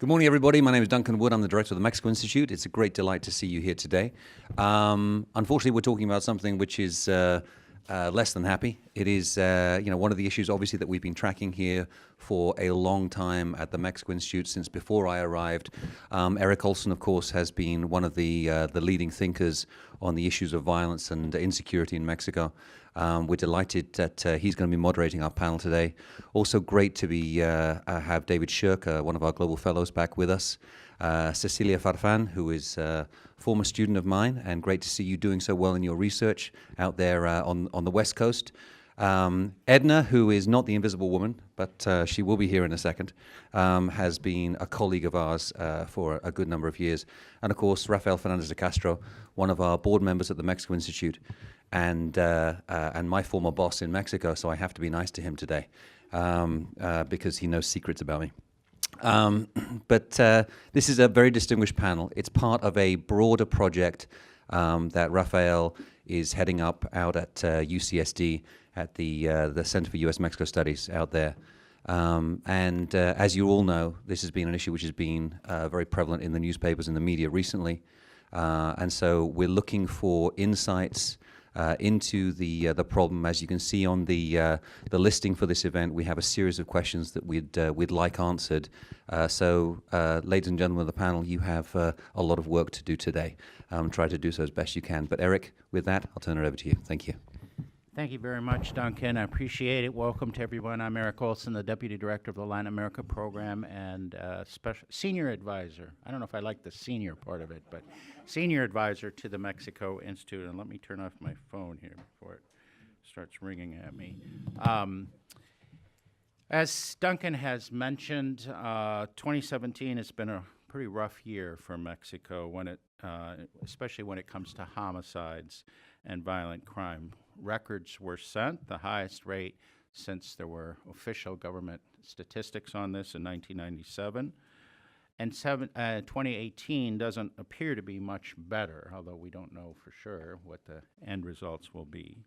Good morning, everybody. My name is Duncan Wood. I'm the director of the Mexico Institute. It's a great delight to see you here today. Unfortunately, we're talking about something which is less than happy. It is, one of the issues, obviously, that we've been tracking here for a long time at the Mexico Institute since before I arrived. Eric Olson, of course, has been one of the leading thinkers on the issues of violence and insecurity in Mexico. We're delighted that he's going to be moderating our panel today. Also great to be have David Shirk, one of our global fellows, back with us. Cecilia Farfan, who is a former student of mine, and great to see you doing so well in your research out there on the West Coast. Edna, who is not the invisible woman, but she will be here in a second, has been a colleague of ours for a good number of years. And of course, Rafael Fernandez de Castro, one of our board members at the Mexico Institute, and my former boss in Mexico, so I have to be nice to him today because he knows secrets about me. But this is a very distinguished panel. It's part of a broader project that Rafael is heading up out at UCSD at the Center for U.S.-Mexico Studies out there. And as you all know, this has been an issue which has been very prevalent in the newspapers and the media recently. And so we're looking for insights into the problem. As you can see on the listing for this event, we have a series of questions that we'd like answered. So, ladies and gentlemen of the panel, you have a lot of work to do today. Try to do so as best you can. But Eric, with that, I'll turn it over to you. Thank you. Thank you very much, Duncan. I appreciate it. Welcome to everyone. I'm Eric Olson, the Deputy Director of the Latin America Program and Senior Advisor. I don't know if I like the senior part of it, but Senior Advisor to the Mexico Institute. And let me turn off my phone here before it starts ringing at me. As Duncan has mentioned, 2017 has been a pretty rough year for Mexico, especially when it comes to homicides and violent crime. Records were set, the highest rate since there were official government statistics on this in 1997. And 2018 doesn't appear to be much better, although we don't know for sure what the end results will be.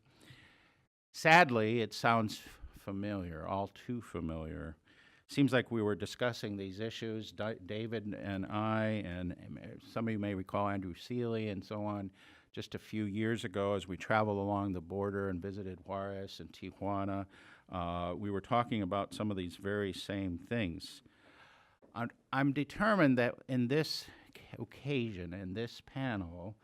Sadly, it sounds familiar, all too familiar. Seems like we were discussing these issues, David and I, and some of you may recall Andrew Seeley and so on, just a few years ago as we traveled along the border and visited Juarez and Tijuana. We were talking about some of these very same things. I'm determined that in this occasion, in this panel,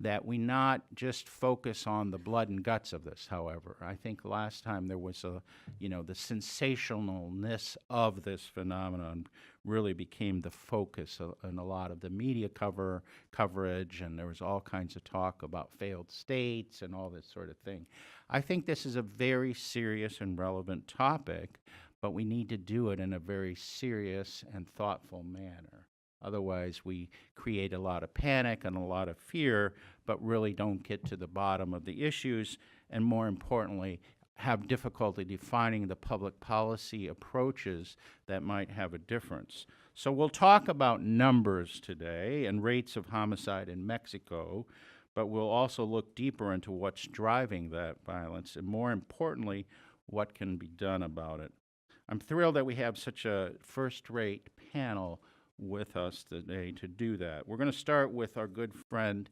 that we not just focus on the blood and guts of this, however. I think last time there was the sensationalness of this phenomenon really became the focus in a lot of the media coverage, and there was all kinds of talk about failed states and all this sort of thing. I think this is a very serious and relevant topic, but we need to do it in a very serious and thoughtful manner. Otherwise, we create a lot of panic and a lot of fear, but really don't get to the bottom of the issues, and more importantly, have difficulty defining the public policy approaches that might have a difference. So we'll talk about numbers today and rates of homicide in Mexico, but we'll also look deeper into what's driving that violence, and more importantly, what can be done about it. I'm thrilled that we have such a first-rate panel with us today to do that. We're going to start with our good friend,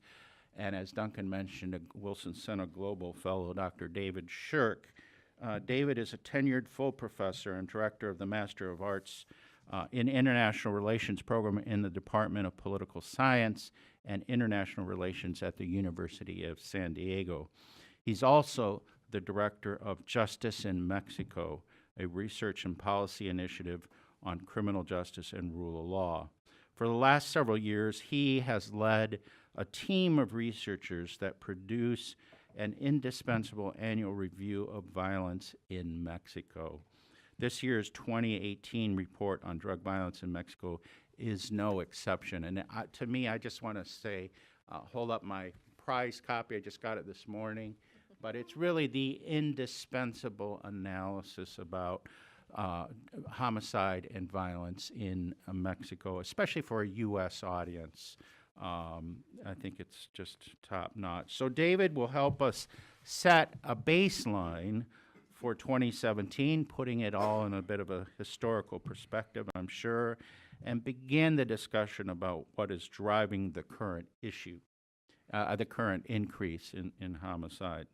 and as Duncan mentioned, a Wilson Center Global Fellow, Dr. David Shirk. David is a tenured full professor and director of the Master of Arts in International Relations program in the Department of Political Science and International Relations at the University of San Diego. He's also the director of Justice in Mexico, a research and policy initiative on criminal justice and rule of law. For the last several years, he has led a team of researchers that produce an indispensable annual review of violence in Mexico. This year's 2018 report on drug violence in Mexico is no exception. And to me, I just want to say, hold up my prize copy. I just got it this morning. But it's really the indispensable analysis about homicide and violence in Mexico, especially for a U.S. audience. I think it's just top-notch. So David will help us set a baseline for 2017, putting it all in a bit of a historical perspective, I'm sure, and begin the discussion about what is driving the current issue, the current increase in homicide.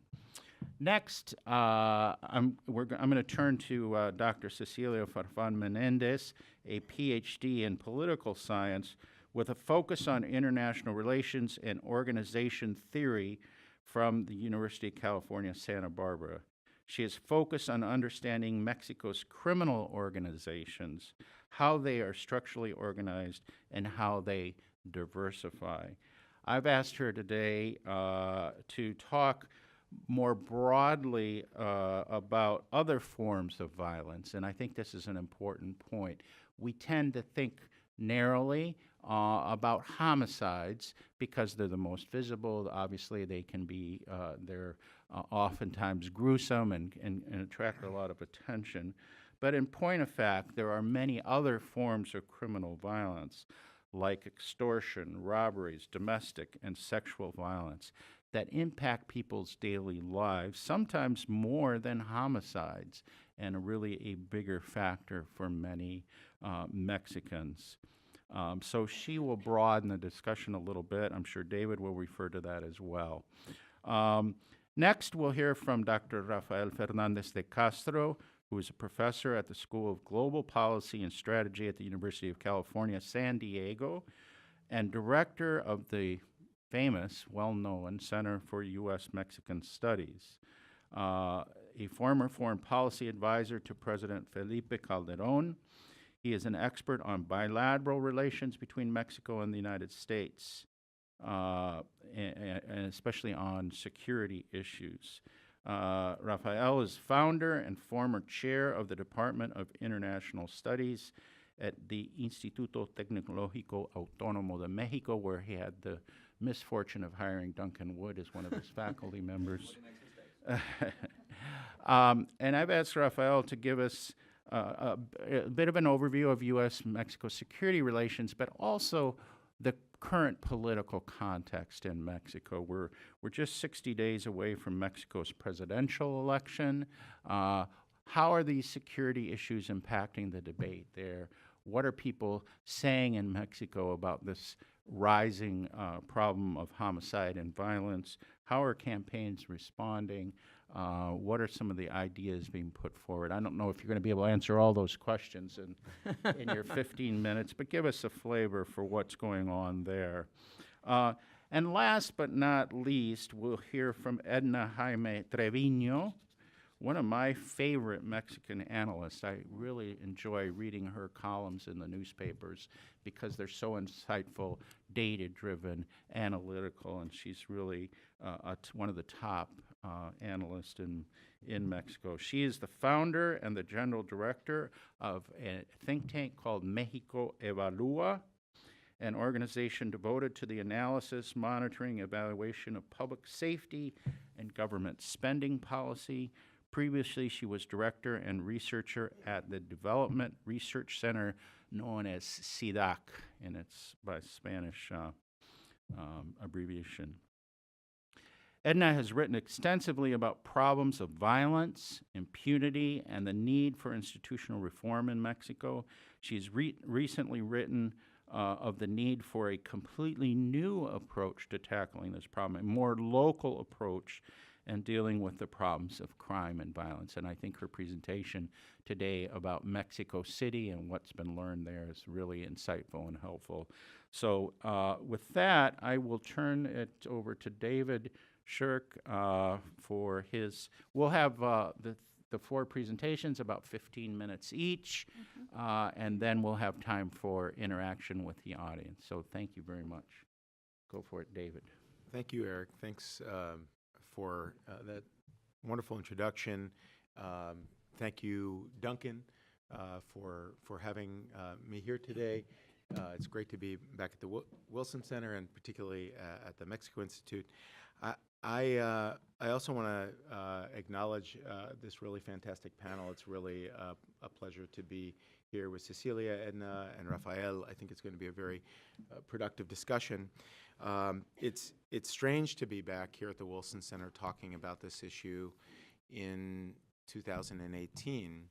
Next, I'm going to turn to Dr. Cecilia Farfan Menendez, a PhD in political science with a focus on international relations and organization theory from the University of California, Santa Barbara. She is focused on understanding Mexico's criminal organizations, how they are structurally organized, and how they diversify. I've asked her today to talk more broadly about other forms of violence, and I think this is an important point. We tend to think narrowly about homicides because they're the most visible. Obviously, they can be, they're oftentimes gruesome and attract a lot of attention. But in point of fact, there are many other forms of criminal violence, like extortion, robberies, domestic and sexual violence, that impact people's daily lives, sometimes more than homicides, and are really a bigger factor for many Mexicans. So she will broaden the discussion a little bit. I'm sure David will refer to that as well. Next, we'll hear from Dr. Rafael Fernandez de Castro, who is a professor at the School of Global Policy and Strategy at the University of California, San Diego, and director of the famous, well-known Center for U.S.-Mexican Studies. A former foreign policy advisor to President Felipe Calderón, he is an expert on bilateral relations between Mexico and the United States, and especially on security issues. Rafael is founder and former chair of the Department of International Studies at the Instituto Tecnológico Autónomo de México, where he had the misfortune of hiring Duncan Wood as one of his faculty members. And I've asked Rafael to give us a bit of an overview of U.S.-Mexico security relations, but also the current political context in Mexico. We're just 60 days away from Mexico's presidential election. How are these security issues impacting the debate there? What are people saying in Mexico about this rising problem of homicide and violence? How are campaigns responding? What are some of the ideas being put forward? I don't know if you're going to be able to answer all those questions in your 15 minutes, but give us a flavor for what's going on there. And last but not least, we'll hear from Edna Jaime Treviño, one of my favorite Mexican analysts. I really enjoy reading her columns in the newspapers because they're so insightful, data-driven, analytical, and she's really one of the top analysts in Mexico. She is the founder and the general director of a think tank called Mexico Evalúa, an organization devoted to the analysis, monitoring, evaluation of public safety and government spending policy. Previously, she was director and researcher at the Development Research Center known as CIDAC, and it's by Spanish abbreviation. Edna has written extensively about problems of violence, impunity, and the need for institutional reform in Mexico. She's recently written of the need for a completely new approach to tackling this problem, a more local approach and dealing with the problems of crime and violence. And I think her presentation today about Mexico City and what's been learned there is really insightful and helpful. So with that, I will turn it over to David Shirk for his, we'll have the four presentations, about 15 minutes each, and then we'll have time for interaction with the audience. So thank you very much. Go for it, David. Thank you, Eric. Thanks for that wonderful introduction. Thank you, Duncan, for having me here today. It's great to be back at the Wilson Center and particularly at the Mexico Institute. I also want to acknowledge this really fantastic panel. It's really a pleasure to be here with Cecilia, Edna, and Rafael. I think it's going to be a very productive discussion. It's strange to be back here at the Wilson Center talking about this issue in 2018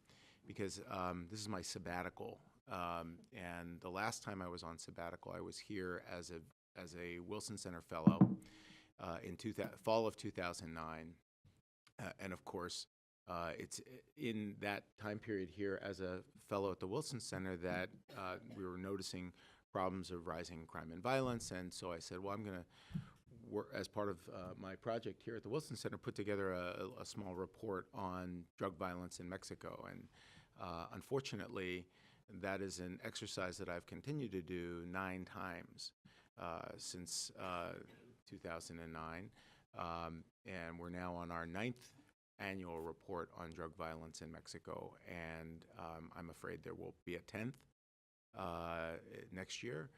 because this is my sabbatical. And the last time I was on sabbatical, I was here as a Wilson Center Fellow in fall of 2009. And of course, it's in that time period here as a fellow at the Wilson Center that we were noticing problems of rising crime and violence. And so I said, well, I'm going to, as part of my project here at the Wilson Center, put together a small report on drug violence in Mexico. And unfortunately, that is an exercise that I've continued to do 9 times since 2009. And we're now on our 9th annual report on drug violence in Mexico. And I'm afraid there will be a 10th next year.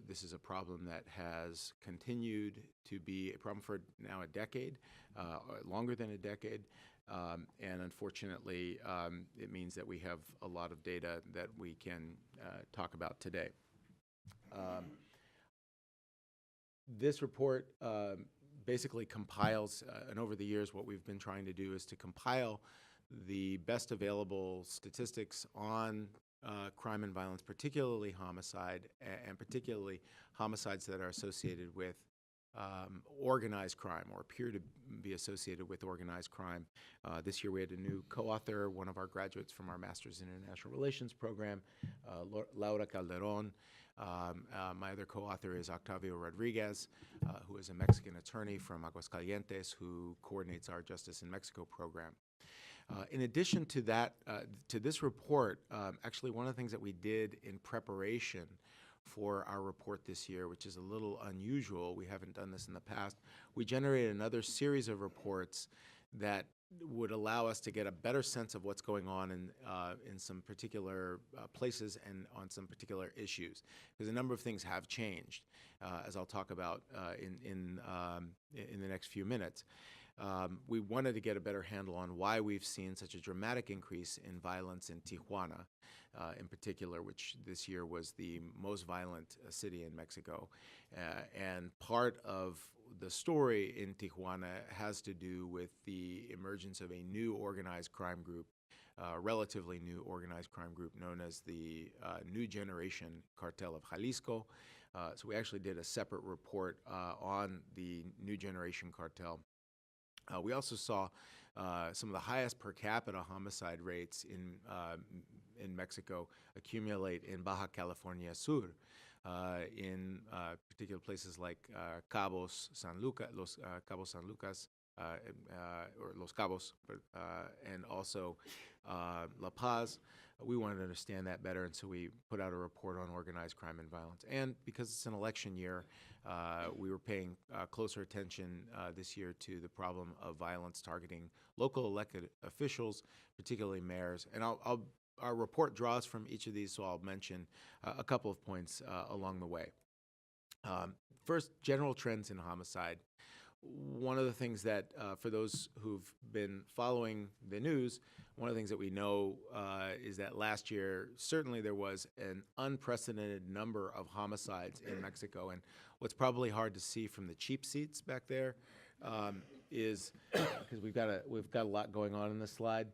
This is a problem that has continued to be a problem for now a decade, longer than a decade. And unfortunately, it means that we have a lot of data that we can talk about today. This report basically compiles, and over the years what we've been trying to do is to compile the best available statistics on crime and violence, particularly homicide, and particularly homicides that are associated with organized crime or appear to be associated with organized crime. This year we had a new co-author, one of our graduates from our Master's in International Relations program, Laura Calderon. My other co-author is Octavio Rodriguez, who is a Mexican attorney from Aguascalientes who coordinates our Justice in Mexico program. In addition to that, to this report, actually one of the things that we did in preparation for our report this year, which is a little unusual, we haven't done this in the past, we generated another series of reports that would allow us to get a better sense of what's going on in some particular places and on some particular issues, because a number of things have changed, as I'll talk about in the next few minutes. We wanted to get a better handle on why we've seen such a dramatic increase in violence in Tijuana, in particular, which this year was the most violent city in Mexico. And part of the story in Tijuana has to do with the emergence of a new organized crime group, relatively new organized crime group known as the New Generation Cartel of Jalisco. So we actually did a separate report on the New Generation Cartel. We also saw some of the highest per capita homicide rates in Mexico accumulate in Baja California Sur, in particular places like Cabos San Lucas, or Los Cabos, and also La Paz. We wanted to understand that better, and so we put out a report on organized crime and violence. And because it's an election year, we were paying closer attention this year to the problem of violence targeting local elected officials, particularly mayors. And our report draws from each of these, so I'll mention a couple of points along the way. First, general trends in homicide. One of the things that, for those who've been following the news, one of the things that we know is that last year, certainly there was an unprecedented number of homicides in Mexico. And what's probably hard to see from the cheap seats back there is, because we've got a lot going on in this slide,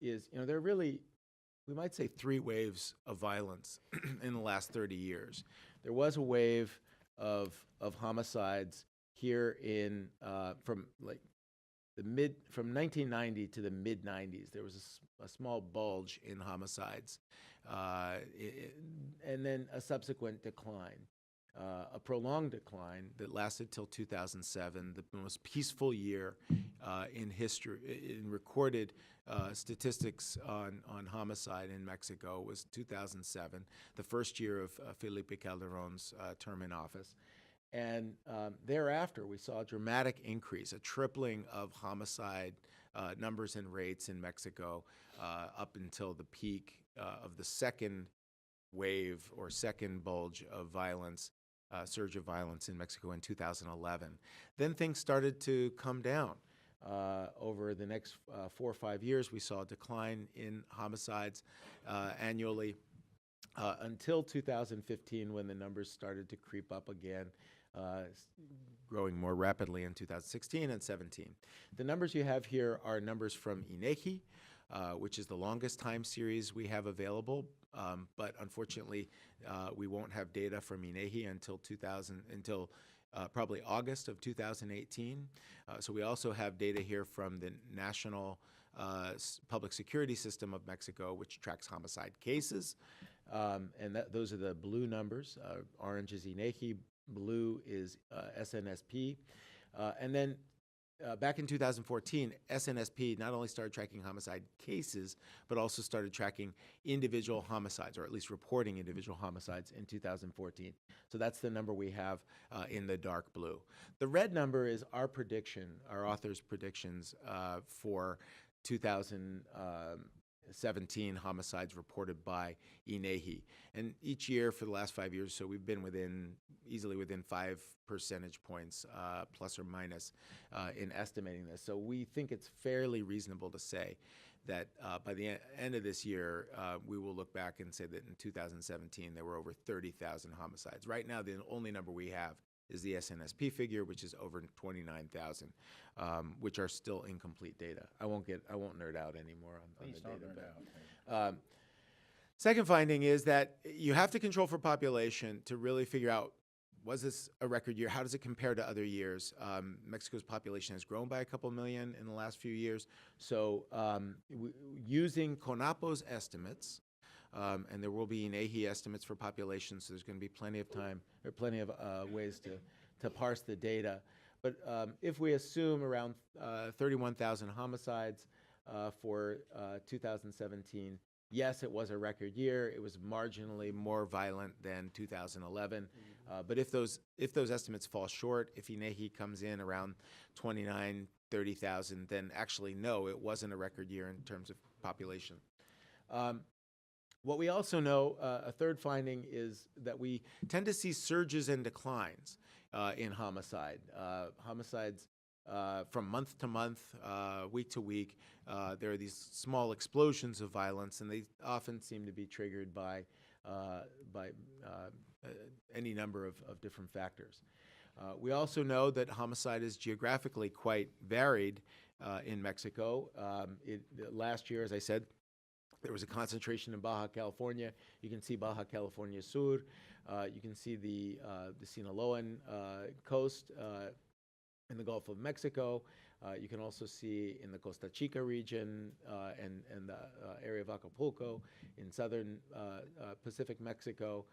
is, there are really, we might say, 3 waves of violence in the last 30 years. There was a wave of homicides here in from 1990 to the mid 90s. There was a small bulge in homicides, and then a subsequent decline, a prolonged decline that lasted till 2007, the most peaceful year in history, in recorded statistics on homicide in Mexico was 2007, the first year of Felipe Calderon's term in office. And thereafter, we saw a dramatic increase, a tripling of homicide numbers and rates in Mexico up until the peak of the second wave or second bulge of violence, surge of violence in Mexico in 2011. Then things started to come down. Over the next 4 or 5 years, we saw a decline in homicides annually until 2015, when the numbers started to creep up again, growing more rapidly in 2016 and 17. The numbers you have here are numbers from INEGI. which is the longest time series we have available. But unfortunately, we won't have data from INEGI until probably August of 2018. So we also have data here from the National Public Security System of Mexico, which tracks homicide cases. And those are the blue numbers. Orange is INEGI, blue is SNSP. And then back in 2014, SNSP not only started tracking homicide cases, but also started tracking individual homicides, or at least reporting individual homicides in 2014. So that's the number we have in the dark blue. The red number is our prediction, our author's predictions for 2017 homicides reported by INEGI. And each year for the last 5 years, so we've been easily within 5 percentage points, plus or minus, in estimating this. So we think it's fairly reasonable to say that by the end of this year, we will look back and say that in 2017, there were over 30,000 homicides. Right now, the only number we have is the SNSP figure, which is over 29,000, which are still incomplete data. I won't nerd out anymore on the data. Second finding is that you have to control for population to really figure out, was this a record year? How does it compare to other years? Mexico's population has grown by a couple million in the last few years. So using CONAPO's estimates, and there will be INEGI estimates for population, so there's going to be plenty of time, or plenty of ways to parse the data. But if we assume around 31,000 homicides for 2017, yes, it was a record year. It was marginally more violent than 2011. But if those estimates fall short, if INEGI comes in around 29, 30,000, then actually, no, it wasn't a record year in terms of population. What we also know, a third finding, is that we tend to see surges and declines in homicide. Homicides from month to month, week to week, there are these small explosions of violence, and they often seem to be triggered by any number of different factors. We also know that homicide is geographically quite varied in Mexico. Last year, as I said, there was a concentration in Baja California. You can see Baja California Sur. You can see the Sinaloan coast in the Gulf of Mexico. You can also see in the Costa Chica region and the area of Acapulco in southern Pacific Mexico,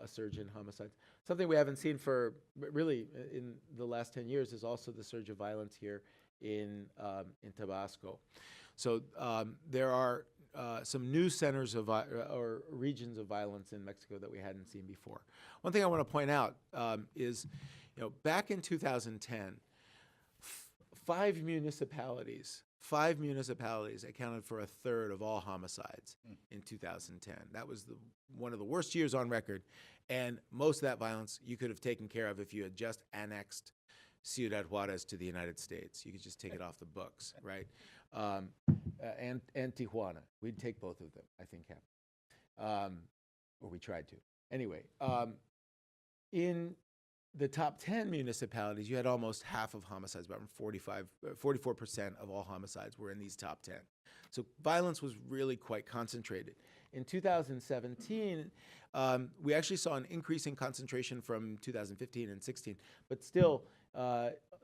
a surge in homicides. Something we haven't seen for really in the last 10 years is also the surge of violence here in Tabasco. So there are some new centers of or regions of violence in Mexico that we hadn't seen before. One thing I want to point out is, back in 2010, five municipalities accounted for a third of all homicides in 2010. That was one of the worst years on record, and most of that violence you could have taken care of if you had just annexed Ciudad Juarez to the United States. You could just take it off the books, right? And Tijuana. We'd take both of them, I think, or we tried to. Anyway, in the top 10 municipalities, you had almost half of homicides, about 44% of all homicides were in these top 10. So violence was really quite concentrated. In 2017, we actually saw an increase in concentration from 2015 and 16, but still,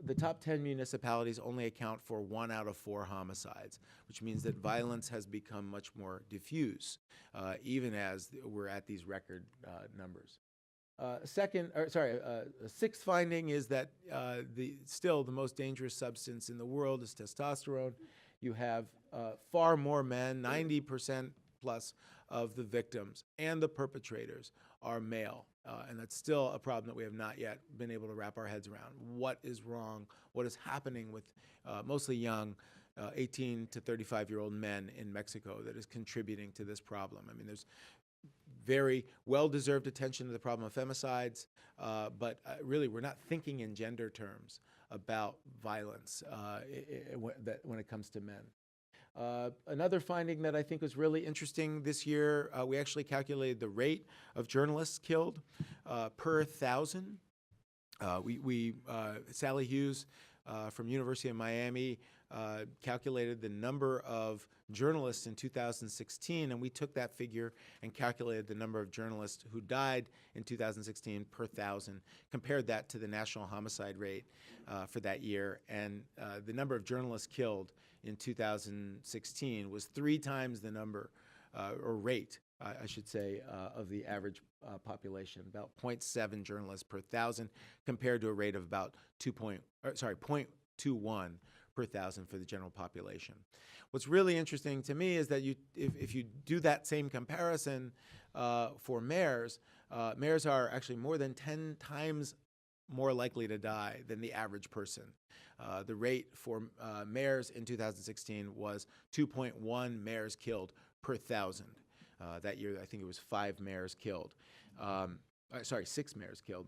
the top 10 municipalities only account for 1 out of 4 homicides, which means that violence has become much more diffuse, even as we're at these record numbers. Sixth finding is that still the most dangerous substance in the world is testosterone. You have far more men, 90% plus of the victims and the perpetrators are male. And that's still a problem that we have not yet been able to wrap our heads around. What is wrong? What is happening with mostly young 18 to 35-year-old men in Mexico that is contributing to this problem? I mean, there's very well-deserved attention to the problem of femicides, but really we're not thinking in gender terms about violence when it comes to men. Another finding that I think was really interesting this year, we actually calculated the rate of journalists killed per 1,000. Sally Hughes from University of Miami calculated the number of journalists in 2016, and we took that figure and calculated the number of journalists who died in 2016 per 1,000, compared that to the national homicide rate for that year, and the number of journalists killed in 2016 was 3 times the number, or rate, I should say, of the average population, about 0.7 journalists per 1,000, compared to a rate of about 0.21 per 1,000 for the general population. What's really interesting to me is that if you do that same comparison for mayors, mayors are actually more than 10 times more likely to die than the average person. The rate for mayors in 2016 was 2.1 mayors killed per 1,000. That year, I think it was 5 mayors killed. 6 mayors killed.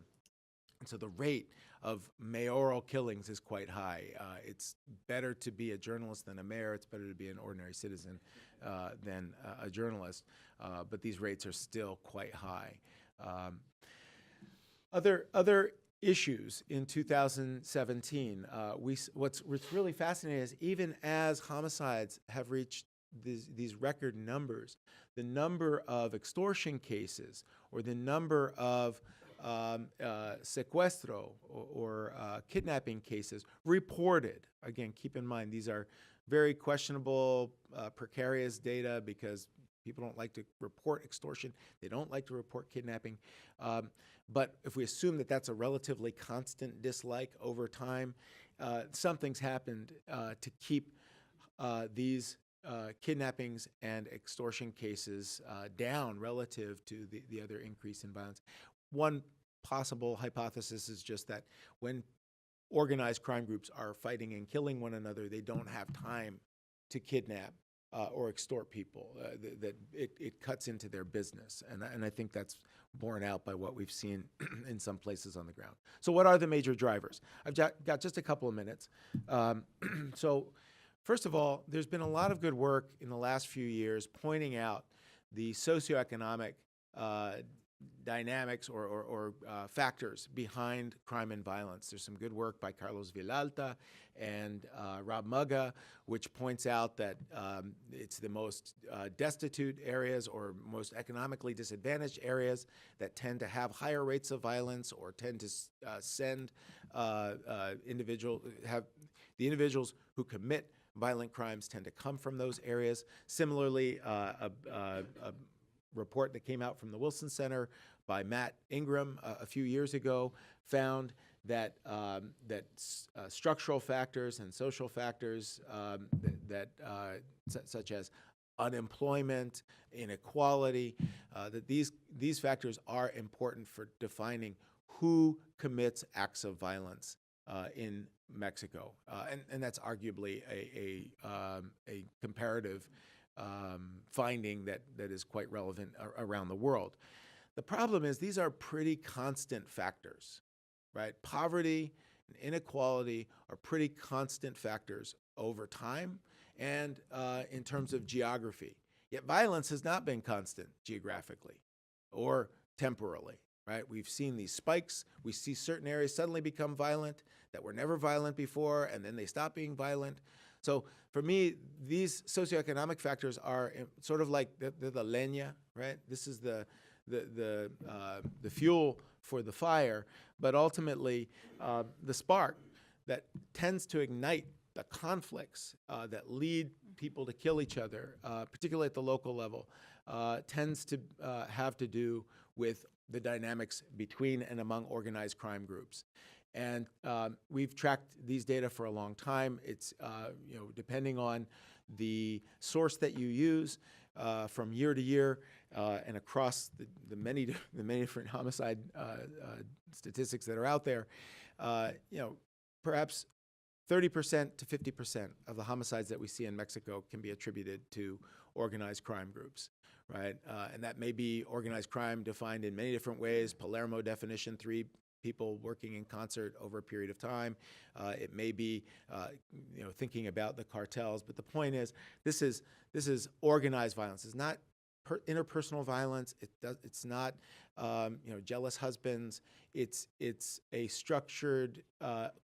And so the rate of mayoral killings is quite high. It's better to be a journalist than a mayor. It's better to be an ordinary citizen than a journalist. But these rates are still quite high. Other issues in 2017, what's really fascinating is even as homicides have reached these record numbers, the number of extortion cases or the number of secuestro or kidnapping cases reported. Again, keep in mind, these are very questionable, precarious data because people don't like to report extortion. They don't like to report kidnapping. But if we assume that that's a relatively constant dislike over time, something's happened to keep these kidnappings and extortion cases down relative to the other increase in violence. One possible hypothesis is just that when organized crime groups are fighting and killing one another, they don't have time to kidnap or extort people, that it cuts into their business. And I think that's borne out by what we've seen in some places on the ground. So what are the major drivers? I've got just a couple of minutes. So first of all, there's been a lot of good work in the last few years pointing out the socioeconomic dynamics or factors behind crime and violence. There's some good work by Carlos Villalta and Rob Mugga, which points out that it's the most destitute areas or most economically disadvantaged areas that tend to have higher rates of violence or tend to send the individuals who commit violent crimes tend to come from those areas. Similarly, a report that came out from the Wilson Center by Matt Ingram a few years ago found that structural factors and social factors such as unemployment, inequality, that these factors are important for defining who commits acts of violence in Mexico, and that's arguably a comparative finding that is quite relevant around the world. The problem is these are pretty constant factors, right? Poverty and inequality are pretty constant factors over time and in terms of geography. Yet violence has not been constant geographically or temporally, right? We've seen these spikes. We see certain areas suddenly become violent that were never violent before, and then they stop being violent. So for me, these socioeconomic factors are sort of like the leña, right? This is the fuel for the fire, but ultimately the spark that tends to ignite the conflicts that lead people to kill each other, particularly at the local level, tends to have to do with the dynamics between and among organized crime groups. And we've tracked these data for a long time. It's depending on the source that you use, from year to year and across the many different homicide statistics that are out there, perhaps 30% to 50% of the homicides that we see in Mexico can be attributed to organized crime groups, right? And that may be organized crime defined in many different ways. Palermo definition, 3 people working in concert over a period of time. It may be, thinking about the cartels. But the point is, this is organized violence. It's not interpersonal violence. It's not jealous husbands. It's a structured,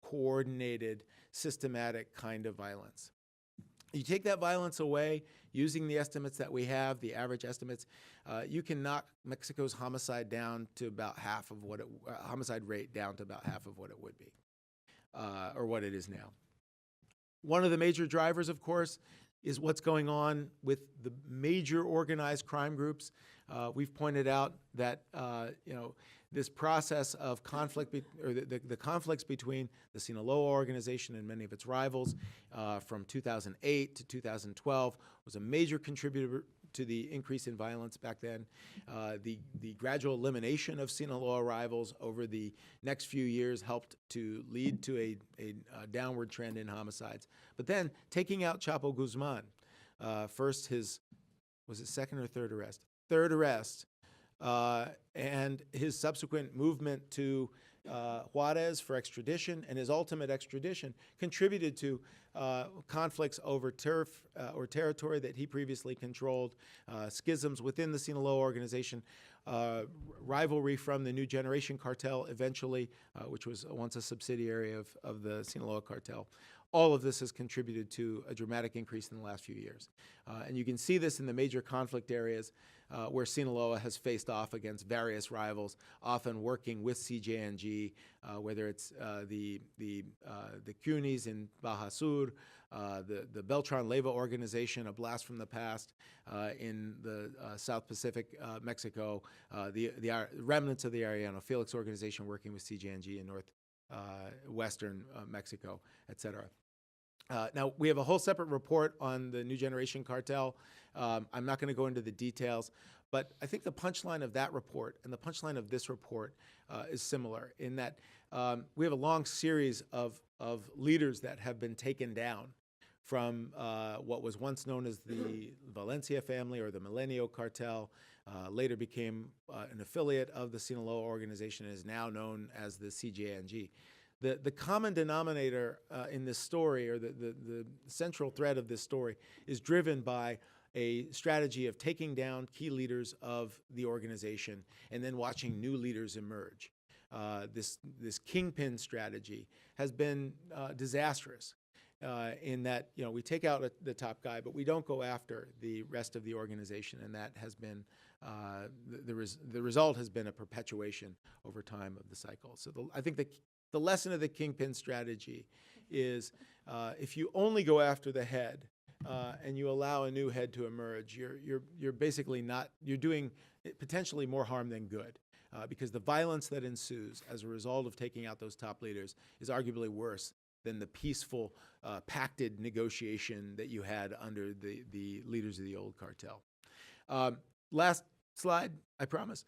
coordinated, systematic kind of violence. You take that violence away using the estimates that we have, the average estimates, you can knock Mexico's homicide down to about half of what homicide rate down to about half of what it would be, or what it is now. One of the major drivers, of course, is what's going on with the major organized crime groups. We've pointed out that this process of conflict, or the conflicts between the Sinaloa organization and many of its rivals from 2008 to 2012 was a major contributor to the increase in violence back then. The gradual elimination of Sinaloa rivals over the next few years helped to lead to a downward trend in homicides. But then taking out Chapo Guzman, first was it second or third arrest? Third arrest, and his subsequent movement to Juarez for extradition, and his ultimate extradition contributed to conflicts over turf or territory that he previously controlled, schisms within the Sinaloa organization, rivalry from the New Generation cartel eventually, which was once a subsidiary of the Sinaloa cartel. All of this has contributed to a dramatic increase in the last few years. And you can see this in the major conflict areas where Sinaloa has faced off against various rivals, often working with CJNG, whether it's the CUNYs in Baja Sur, the Beltran Leyva organization, a blast from the past in the South Pacific, Mexico, the remnants of the Arellano Felix organization working with CJNG in northwestern Mexico, et cetera. Now, we have a whole separate report on the New Generation cartel. I'm not going to go into the details, but I think the punchline of that report and the punchline of this report is similar in that we have a long series of leaders that have been taken down from what was once known as the Valencia family or the Milenio cartel, later became an affiliate of the Sinaloa organization and is now known as the CJNG. The common denominator in this story, or the central thread of this story, is driven by a strategy of taking down key leaders of the organization and then watching new leaders emerge. This kingpin strategy has been disastrous in that we take out the top guy, but we don't go after the rest of the organization, and that has been the result has been a perpetuation over time of the cycle. So I think the lesson of the kingpin strategy is if you only go after the head and you allow a new head to emerge, you're basically you're doing potentially more harm than good, because the violence that ensues as a result of taking out those top leaders is arguably worse than the peaceful, pacted negotiation that you had under the leaders of the old cartel. Last slide, I promise.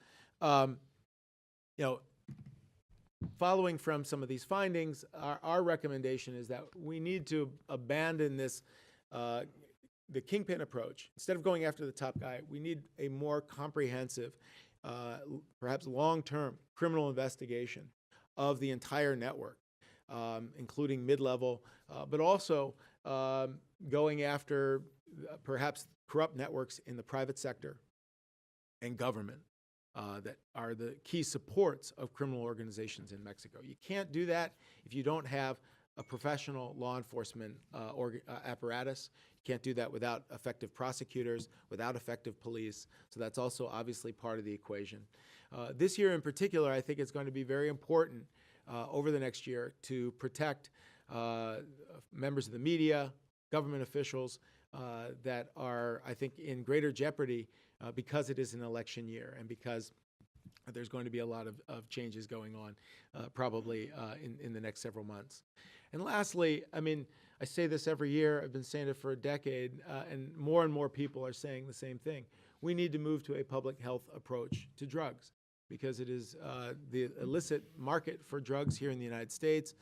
Following from some of these findings, our recommendation is that we need to abandon this, the kingpin approach. Instead of going after the top guy, we need a more comprehensive, perhaps long-term criminal investigation of the entire network, including mid-level, but also going after perhaps corrupt networks in the private sector and government. That are the key supports of criminal organizations in Mexico. You can't do that if you don't have a professional law enforcement apparatus. You can't do that without effective prosecutors, without effective police. So that's also obviously part of the equation. This year in particular, I think it's going to be very important over the next year to protect members of the media, government officials that are, I think, in greater jeopardy because it is an election year and because there's going to be a lot of changes going on probably in the next several months. And lastly, I say this every year. I've been saying it for a decade, and more people are saying the same thing. We need to move to a public health approach to drugs because it is the illicit market for drugs here in the United States,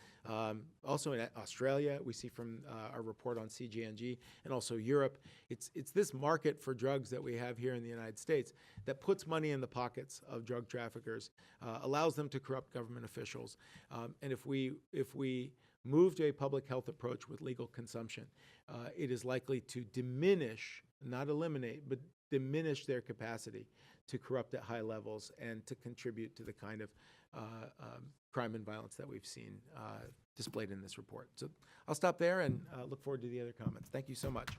also in Australia, we see from our report on CGNG, and also Europe. It's this market for drugs that we have here in the United States that puts money in the pockets of drug traffickers, allows them to corrupt government officials. And if we move to a public health approach with legal consumption, it is likely to diminish, not eliminate, but diminish their capacity to corrupt at high levels and to contribute to the kind of crime and violence that we've seen displayed in this report. So I'll stop there and look forward to the other comments. Thank you so much.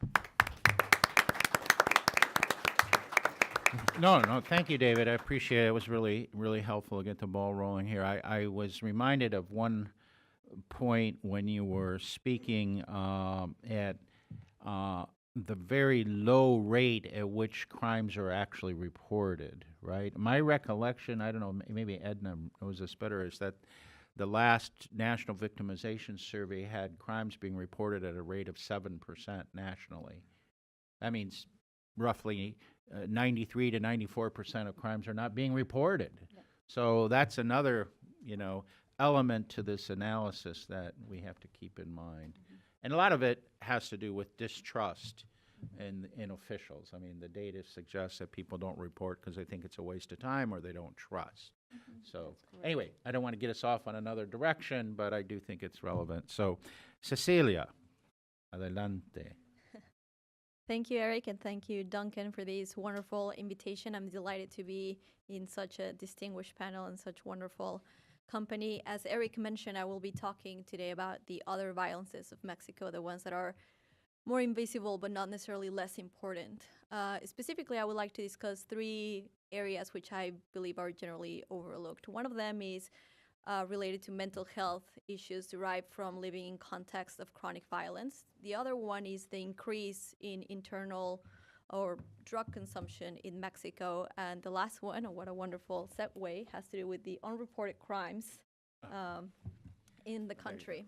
No, thank you, David. I appreciate it. It was really, really helpful to get the ball rolling here. I was reminded of one point when you were speaking at the very low rate at which crimes are actually reported, right? My recollection, I don't know, maybe Edna knows this better, is that the last National Victimization Survey had crimes being reported at a rate of 7% nationally. That means roughly 93 to 94% of crimes are not being reported. Yeah. So that's another, element to this analysis that we have to keep in mind. Mm-hmm. And a lot of it has to do with distrust in officials. I mean, the data suggests that people don't report because they think it's a waste of time or they don't trust. Mm-hmm. So anyway, I don't want to get us off on another direction, but I do think it's relevant. So, Cecilia, adelante. Thank you, Eric, and thank you, Duncan, for this wonderful invitation. I'm delighted to be in such a distinguished panel and such wonderful company. As Eric mentioned, I will be talking today about the other violences of Mexico, the ones that are more invisible but not necessarily less important. Specifically, I would like to discuss three areas which I believe are generally overlooked. One of them is related to mental health issues derived from living in context of chronic violence. The other one is the increase in internal or drug consumption in Mexico. And the last one, what a wonderful segue, has to do with the unreported crimes in the country.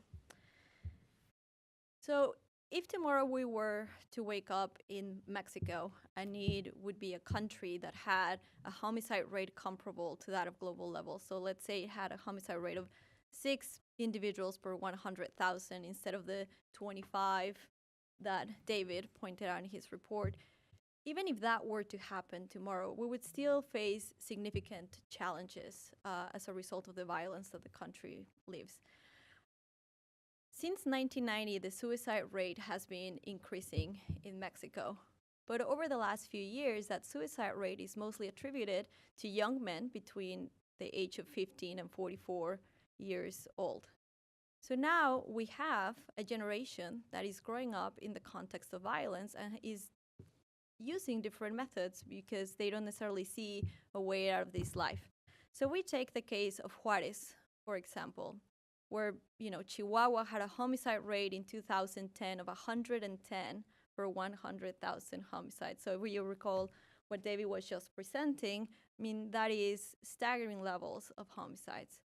So if tomorrow we were to wake up in Mexico and it would be a country that had a homicide rate comparable to that of global levels, so let's say it had a homicide rate of 6 individuals per 100,000 instead of the 25 that David pointed out in his report, even if that were to happen tomorrow, we would still face significant challenges as a result of the violence that the country lives. Since 1990, the suicide rate has been increasing in Mexico. But over the last few years, that suicide rate is mostly attributed to young men between the age of 15 and 44 years old. So now we have a generation that is growing up in the context of violence and is using different methods because they don't necessarily see a way out of this life. So we take the case of Juarez, for example, where Chihuahua had a homicide rate in 2010 of 110 per 100,000 homicides. So if you recall what David was just presenting, that is staggering levels of homicides.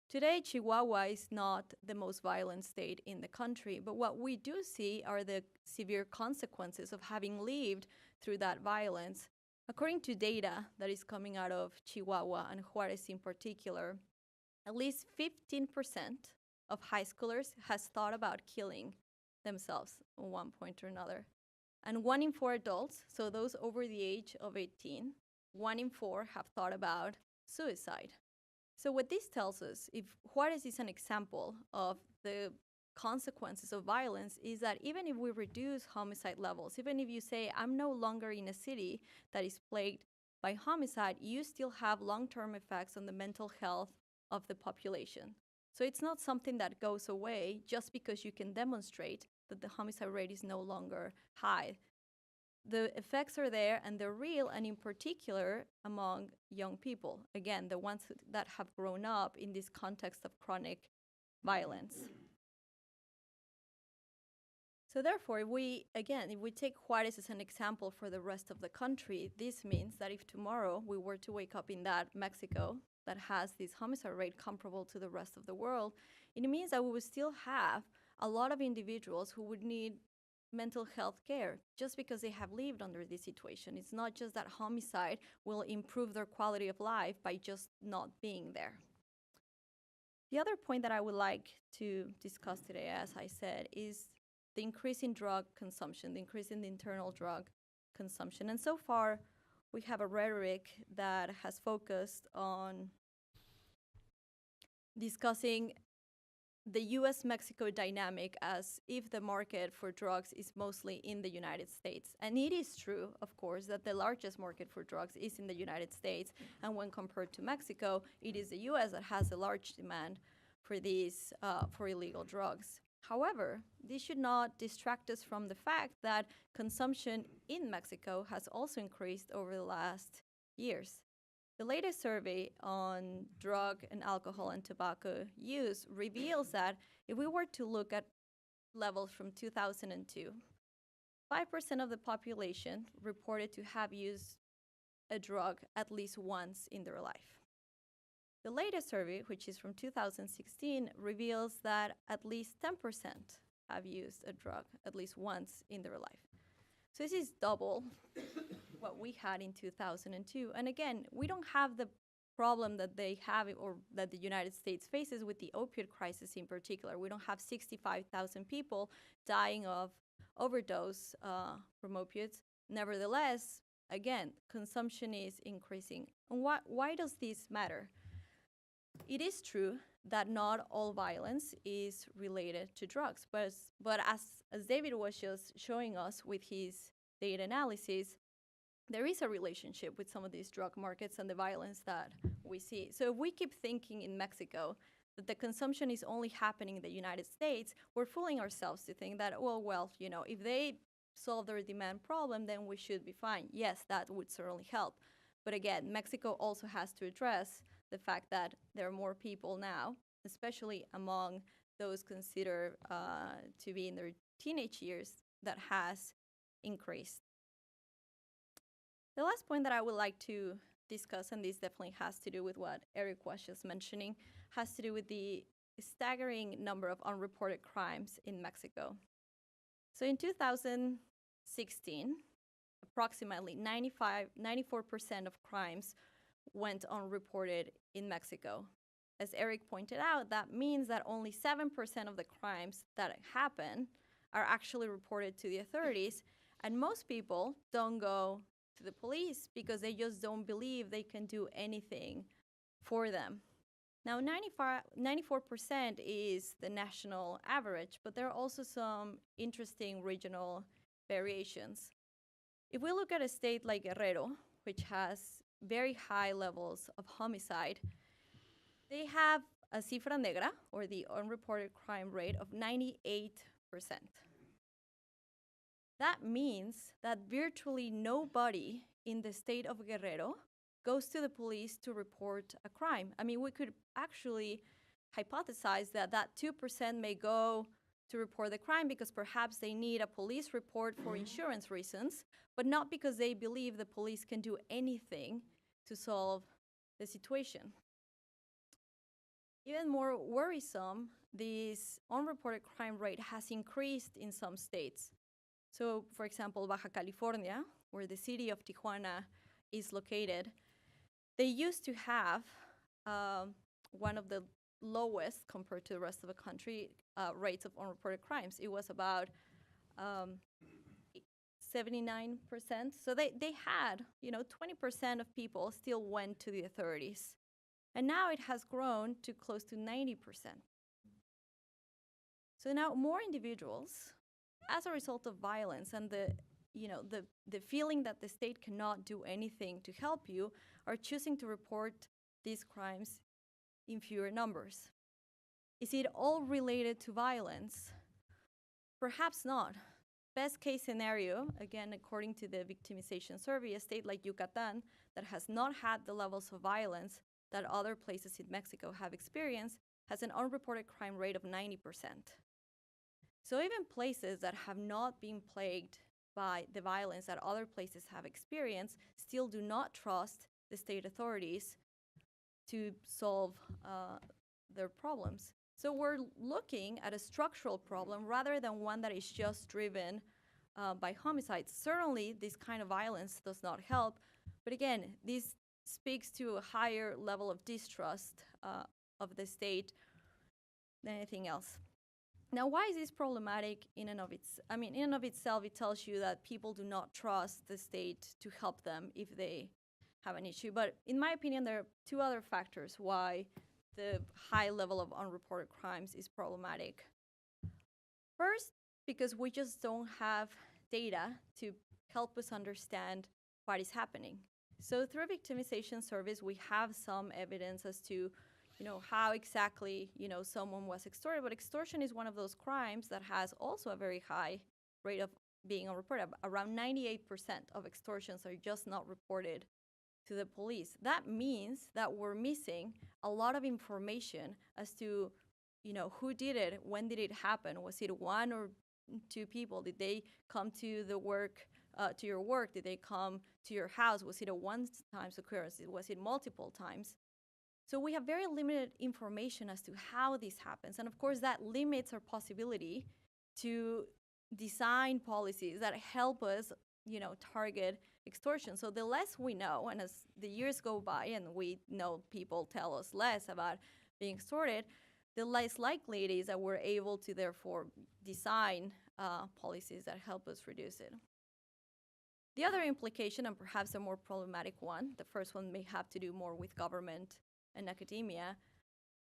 Today, Chihuahua is not the most violent state in the country, but what we do see are the severe consequences of having lived through that violence. According to data that is coming out of Chihuahua and Juarez in particular, at least 15% of high schoolers has thought about killing themselves at one point or another. And 1 in 4 adults, so those over the age of 18, 1 in 4 have thought about suicide. So what this tells us, if Juarez is an example of the consequences of violence, is that even if we reduce homicide levels, even if you say, I'm no longer in a city that is plagued by homicide, you still have long-term effects on the mental health of the population. So it's not something that goes away just because you can demonstrate that the homicide rate is no longer high. The effects are there and they're real, and in particular among young people. Again, the ones that have grown up in this context of chronic violence. So therefore, if we take Juarez as an example for the rest of the country, this means that if tomorrow we were to wake up in that Mexico that has this homicide rate comparable to the rest of the world, it means that we would still have a lot of individuals who would need mental health care just because they have lived under this situation. It's not just that homicide will improve their quality of life by just not being there. The other point that I would like to discuss today, as I said, is the increase in drug consumption, the increase in the internal drug consumption. And so far, we have a rhetoric that has focused on discussing the US-Mexico dynamic as if the market for drugs is mostly in the United States. And it is true, of course, that the largest market for drugs is in the United States. And when compared to Mexico, it is the US that has a large demand for these, for illegal drugs. However, this should not distract us from the fact that consumption in Mexico has also increased over the last years. The latest survey on drug and alcohol and tobacco use reveals that if we were to look at levels from 2002, 5% of the population reported to have used a drug at least once in their life. The latest survey, which is from 2016, reveals that at least 10% have used a drug at least once in their life. So this is double what we had in 2002. And again, we don't have the problem that they have or that the United States faces with the opioid crisis in particular. We don't have 65,000 people dying of overdose from opiates. Nevertheless, again, consumption is increasing. And why does this matter? It is true that not all violence is related to drugs, but as David was just showing us with his data analysis, there is a relationship with some of these drug markets and the violence that we see. So if we keep thinking in Mexico that the consumption is only happening in the United States, we're fooling ourselves to think that, well, you know, if they solve their demand problem, then we should be fine. Yes, that would certainly help. But again, Mexico also has to address the fact that there are more people now, especially among those considered to be in their teenage years, that has increased. The last point that I would like to discuss, and this definitely has to do with what Eric was just mentioning, has to do with the staggering number of unreported crimes in Mexico. So in 2016, approximately 94% of crimes went unreported in Mexico. As Eric pointed out, that means that only 7% of the crimes that happen are actually reported to the authorities, and most people don't go to the police because they just don't believe they can do anything for them. Now, 94% is the national average, but there are also some interesting regional variations. If we look at a state like Guerrero, which has very high levels of homicide, they have a cifra negra, or the unreported crime rate, of 98%. That means that virtually nobody in the state of Guerrero goes to the police to report a crime. I mean, we could actually hypothesize that that 2% may go to report the crime because perhaps they need a police report for insurance reasons, but not because they believe the police can do anything to solve the situation. Even more worrisome, this unreported crime rate has increased in some states. So, for example, Baja California, where the city of Tijuana is located, they used to have one of the lowest, compared to the rest of the country, rates of unreported crimes. It was about 79%. So they had, 20% of people still went to the authorities. And now it has grown to close to 90%. So now more individuals, as a result of violence and the feeling that the state cannot do anything to help you, are choosing to report these crimes in fewer numbers. Is it all related to violence? Perhaps not. Best case scenario, again, according to the victimization survey, a state like Yucatan that has not had the levels of violence that other places in Mexico have experienced has an unreported crime rate of 90%. So even places that have not been plagued by the violence that other places have experienced still do not trust the state authorities to solve their problems. So we're looking at a structural problem rather than one that is just driven by homicides. Certainly, this kind of violence does not help. But again, this speaks to a higher level of distrust of the state than anything else. Now, why is this problematic in and of itself? It tells you that people do not trust the state to help them if they have an issue. But in my opinion, there are two other factors why the high level of unreported crimes is problematic. First, because we just don't have data to help us understand what is happening. So through victimization surveys, we have some evidence as to, how exactly, someone was extorted. But extortion is one of those crimes that has also a very high rate of being unreported. Around 98% of extortions are just not reported to the police. That means that we're missing a lot of information as to, who did it, when did it happen? Was it one or two people? Did they come to the work, to your work? Did they come to your house? Was it a one-time occurrence? Was it multiple times? So we have very limited information as to how this happens. And of course, that limits our possibility to design policies that help us, target extortion. So the less we know, and as the years go by and we know people tell us less about being extorted, the less likely it is that we're able to therefore design policies that help us reduce it. The other implication, and perhaps a more problematic one, the first one may have to do more with government and academia,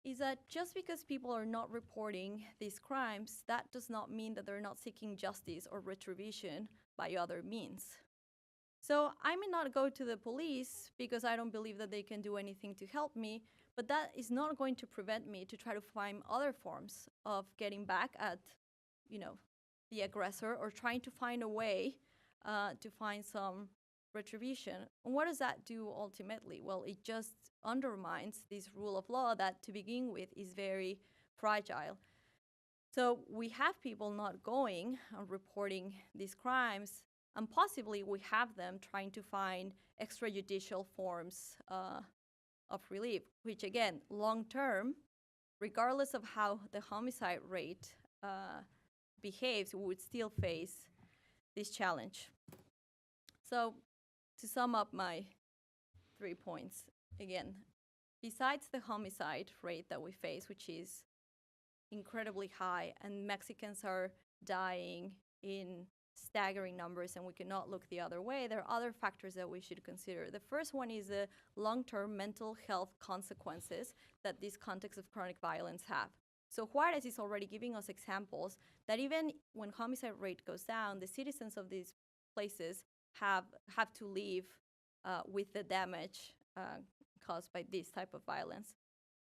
is that just because people are not reporting these crimes, that does not mean that they're not seeking justice or retribution by other means. So I may not go to the police because I don't believe that they can do anything to help me, but that is not going to prevent me to try to find other forms of getting back at, the aggressor, or trying to find a way to find some retribution. And what does that do ultimately? Well, it just undermines this rule of law that, to begin with, is very fragile. So we have people not going and reporting these crimes, and possibly we have them trying to find extrajudicial forms of relief, which again, long term, regardless of how the homicide rate behaves, we would still face this challenge. So to sum up my 3 points, again, besides the homicide rate that we face, which is incredibly high, and Mexicans are dying in staggering numbers, and we cannot look the other way, there are other factors that we should consider. The first one is the long-term mental health consequences that this context of chronic violence have. So Juarez is already giving us examples that even when homicide rate goes down, the citizens of these places have to live with the damage caused by this type of violence.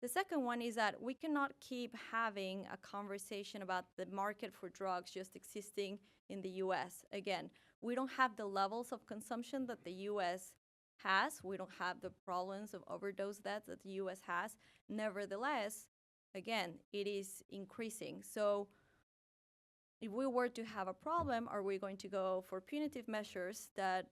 The second one is that we cannot keep having a conversation about the market for drugs just existing in the US. Again, we don't have the levels of consumption that the US has. We don't have the problems of overdose deaths that the US has. Nevertheless, again, it is increasing. So if we were to have a problem, are we going to go for punitive measures that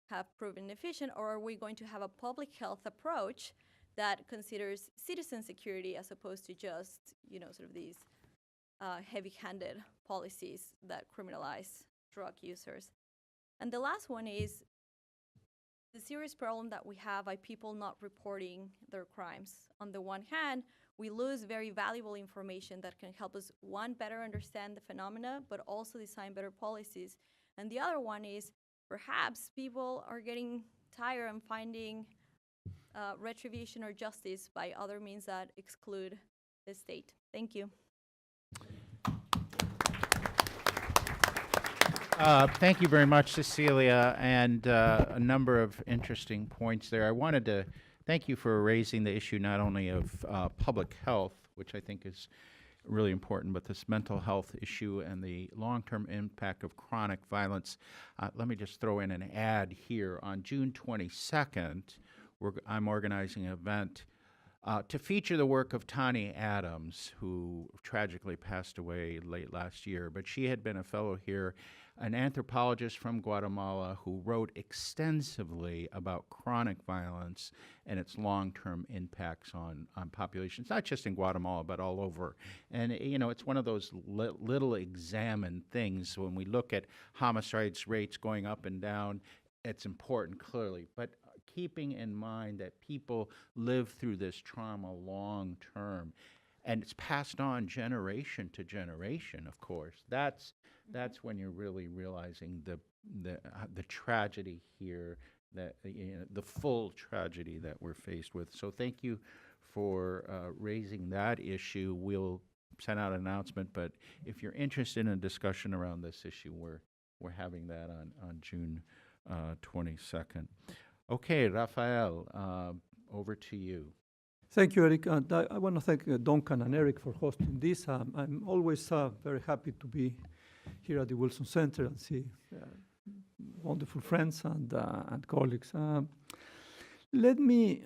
have proven efficient, or are we going to have a public health approach that considers citizen security as opposed to just, sort of these heavy-handed policies that criminalize drug users? And the last one is the serious problem that we have by people not reporting their crimes. On the one hand, we lose very valuable information that can help us, one, better understand the phenomena, but also design better policies. And the other one is perhaps people are getting tired and finding retribution or justice by other means that exclude the state. Thank you. Thank you very much, Cecilia, and a number of interesting points there. I wanted to thank you for raising the issue not only of public health, which I think is really important, but this mental health issue and the long-term impact of chronic violence. Let me just throw in an ad here. On June 22nd, I'm organizing an event to feature the work of Tani Adams, who tragically passed away late last year. But she had been a fellow here, an anthropologist from Guatemala who wrote extensively about chronic violence and its long-term impacts on populations, not just in Guatemala, but all over. And, it's one of those little examined things. When we look at homicides rates going up and down, it's important, clearly. But keeping in mind that people live through this trauma long term, and it's passed on generation to generation, of course. That's when you're really realizing the tragedy here, that the full tragedy that we're faced with. So thank you for raising that issue. We'll send out an announcement, but if you're interested in a discussion around this issue, we're having that on June 22nd. Okay, Rafael, over to you. Thank you, Eric. And I want to thank Duncan and Eric for hosting this. I'm always very happy to be here at the Wilson Center and see wonderful friends and colleagues. Let me,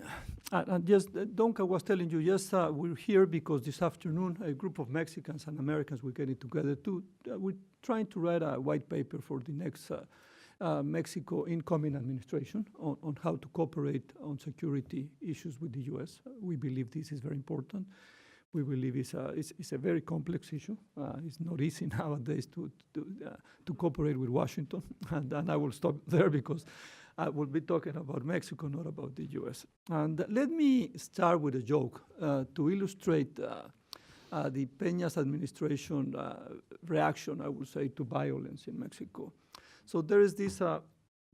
and just Duncan was telling you, yes, we're here because this afternoon a group of Mexicans and Americans were getting together to, we're trying to write a white paper for the next Mexico incoming administration on how to cooperate on security issues with the U.S. We believe this is very important. We believe it's a very complex issue. It's not easy nowadays to cooperate with Washington, and I will stop there because I will be talking about Mexico, not about the U.S. And let me start with a joke to illustrate the Peña's administration reaction, I would say, to violence in Mexico. So there is this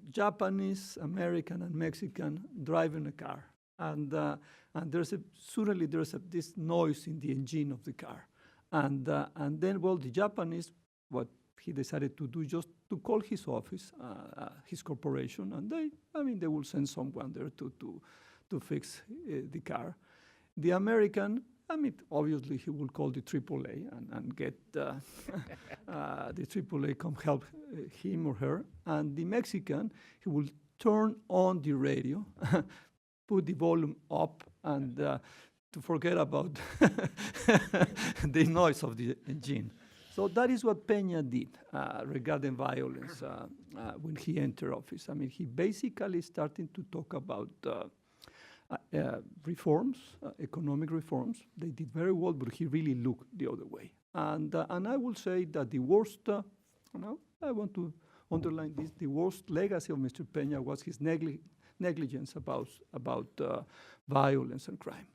Japanese, American, and Mexican driving a car, and suddenly there's this noise in the engine of the car, and then, well, the Japanese, what he decided to do just to call his office, his corporation, and they will send someone there to fix the car. The American, obviously he will call the AAA and get the AAA come help him or her. And the Mexican, he will turn on the radio, put the volume up, and to forget about the noise of the engine. So that is what Peña did regarding violence when he entered office. He basically started to talk about reforms, economic reforms. They did very well, but he really looked the other way. And I will say that the worst, I want to underline this, the worst legacy of Mr. Peña was his negligence about violence and crime.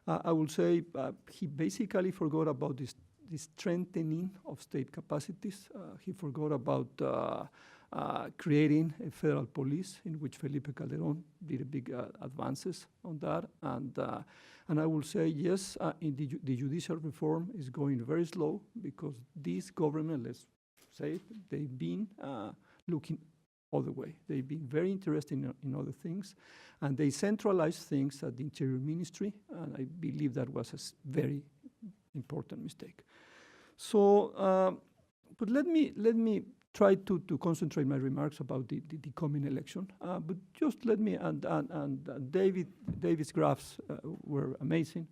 I will say he basically forgot about this strengthening of state capacities. He forgot about creating a federal police, in which Felipe Calderón did big advances on that. And I will say, yes, in the judicial reform is going very slow because this government, let's say it, they've been looking other way. They've been very interested in other things, and they centralized things at the Interior Ministry, and I believe that was a very important mistake. So, but let me try to concentrate my remarks about the coming election. But just let me, and David's graphs were amazing.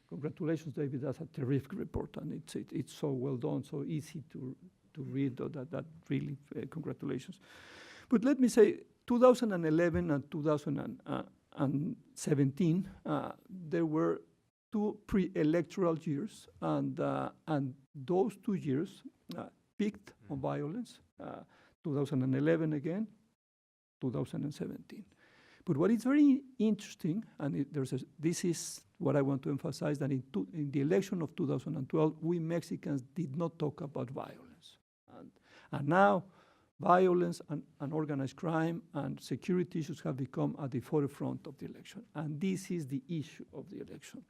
Congratulations, David. That's a terrific report, and it's so well done, so easy to read. That really, congratulations. But let me say, 2011 and 2017, there were two pre-electoral years, and those 2 years peaked on violence, 2011 again, 2017. But what is very interesting, and this is what I want to emphasize, that in the election of 2012, we Mexicans did not talk about violence. And now, violence and organized crime and security issues have become at the forefront of the election. And this is the issue of the election.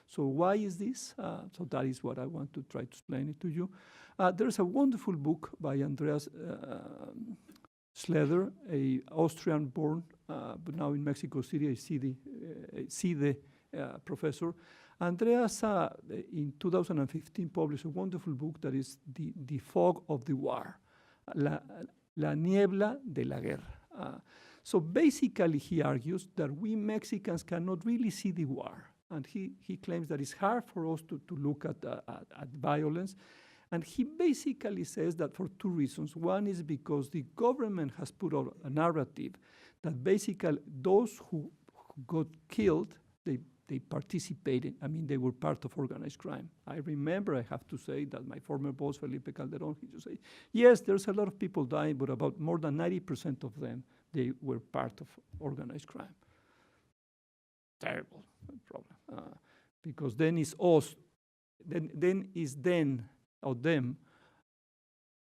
So why is this? So that is what I want to try to explain it to you. There's a wonderful book by Andreas Schleder, a Austrian-born, but now in Mexico City, a CIDE professor. Andreas, in 2015, published a wonderful book that is The Fog of the War, La Niebla de la Guerra. So basically, he argues that we Mexicans cannot really see the war. And he claims that it's hard for us to look at violence. And he basically says that for 2 reasons. One is because the government has put out a narrative that basically those who got killed, they participated. They were part of organized crime. I remember, I have to say, that my former boss, Felipe Calderón, he used to say, yes, there's a lot of people dying, but about more than 90% of them, they were part of organized crime. Terrible problem. Because then it's us, then is them,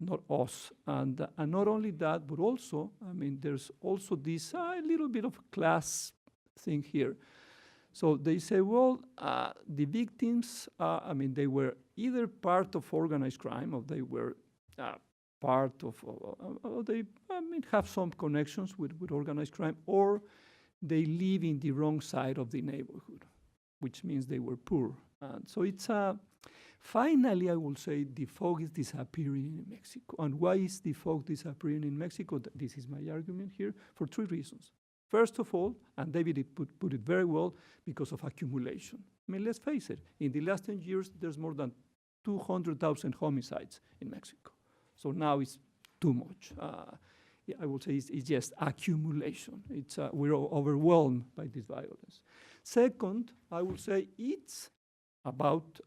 not us. And not only that, but also, there's also this little bit of class thing here. So they say, well, the victims, they were either part of organized crime or they were part of, or they, have some connections with organized crime, or they live in the wrong side of the neighborhood, which means they were poor. And so it's finally, I will say the fog is disappearing in Mexico. And why is the fog disappearing in Mexico? This is my argument here, for 3 reasons. First of all, and David put it very well, because of accumulation. Let's face it, in the last 10 years, there's more than 200,000 homicides in Mexico. So now it's too much. I would say it's just accumulation. We're overwhelmed by this violence. Second, I would say it's about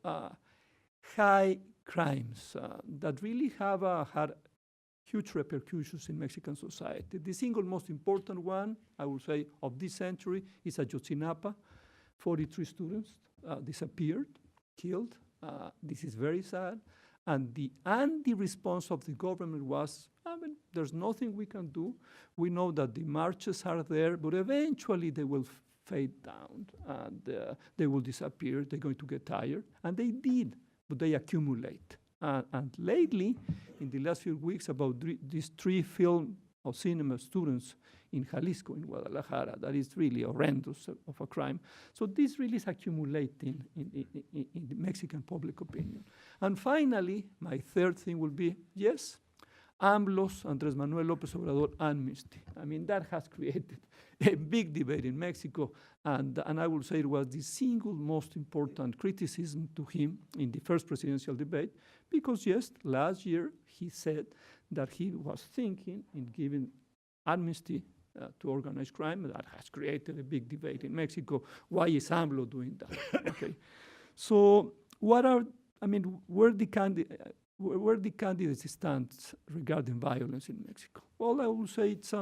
high crimes that really have had huge repercussions in Mexican society. The single most important one, I would say, of this century is Ayotzinapa. 43 students disappeared, killed. This is very sad. And the response of the government was, there's nothing we can do. We know that the marches are there, but eventually they will fade down and they will disappear. They're going to get tired. And they did, but they accumulate. And lately, in the last few weeks, about these 3 film or cinema students in Jalisco, in Guadalajara, that is really horrendous of a crime. So this really is accumulating in the Mexican public opinion. And finally, my third thing will be, yes, AMLO's, Andrés Manuel López Obrador, amnesty. That has created a big debate in Mexico, and I will say it was the single most important criticism to him in the first presidential debate, because yes, last year he said that he was thinking in giving amnesty to organized crime. That has created a big debate in Mexico. Why is AMLO doing that? Okay, so where the candidates stand regarding violence in Mexico? Well, I will say it's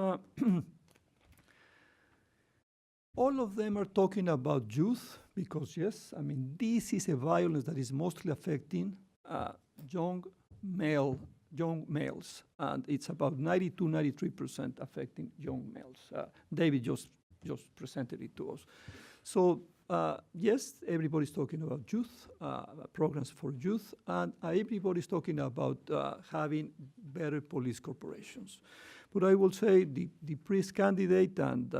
all of them are talking about youth, because yes, this is a violence that is mostly affecting young males, and it's about 92-93% affecting young males. David just presented it to us. So yes, everybody's talking about youth, programs for youth, and everybody's talking about having better police corporations. But I will say the priest candidate and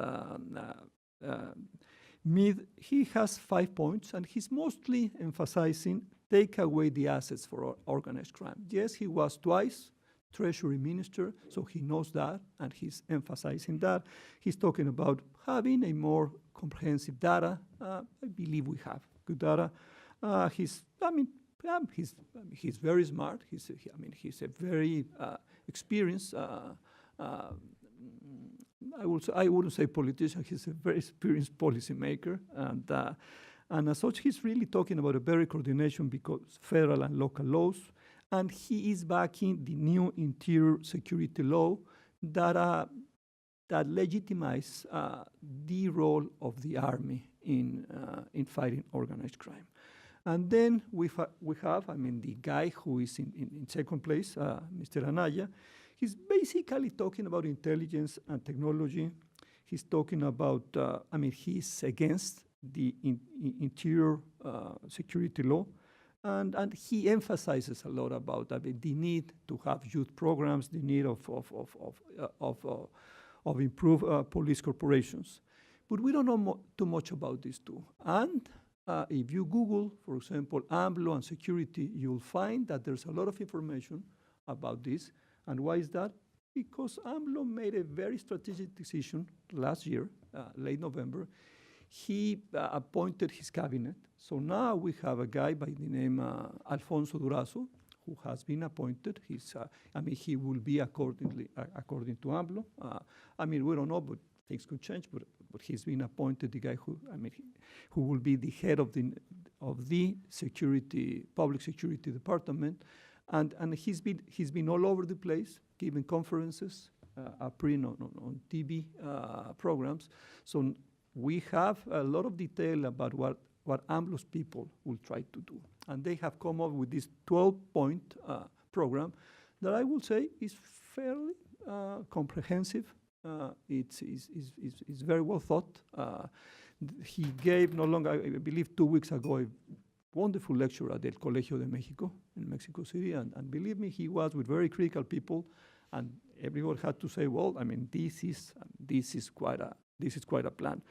he has 5 points, and he's mostly emphasizing take away the assets for organized crime. Yes, he was twice Treasury Minister, so he knows that, and he's emphasizing that. He's talking about having a more comprehensive data. I believe we have good data. He's very smart. He's a very experienced. I wouldn't say politician. He's a very experienced policymaker, and as such, he's really talking about a better coordination because federal and local laws, and he is backing the new interior security law that legitimizes the role of the army in fighting organized crime. And then we have, the guy who is in second place, Mr. Anaya. He's basically talking about intelligence and technology. He's talking about, he's against the interior security law, and he emphasizes a lot about the need to have youth programs, the need of improved police corporations. But we don't know too much about these two. And if you Google, for example, AMLO and security, you'll find that there's a lot of information about this. And why is that? Because AMLO made a very strategic decision last year, late November. He appointed his cabinet. So now we have a guy by the name Alfonso Durazo, who has been appointed. He will be according to AMLO. We don't know, but things could change. But he's been appointed the guy who will be the head of the public security department. And he's been all over the place, giving conferences, appearing on TV programs. So we have a lot of detail about what AMLO's people will try to do. And they have come up with this 12-point program that I will say is fairly comprehensive. It's very well thought. He gave no longer, I believe 2 weeks ago, a wonderful lecture at the Colegio de Mexico in Mexico City, and believe me, he was with very critical people, and everyone had to say, well, I mean, this is quite a plan.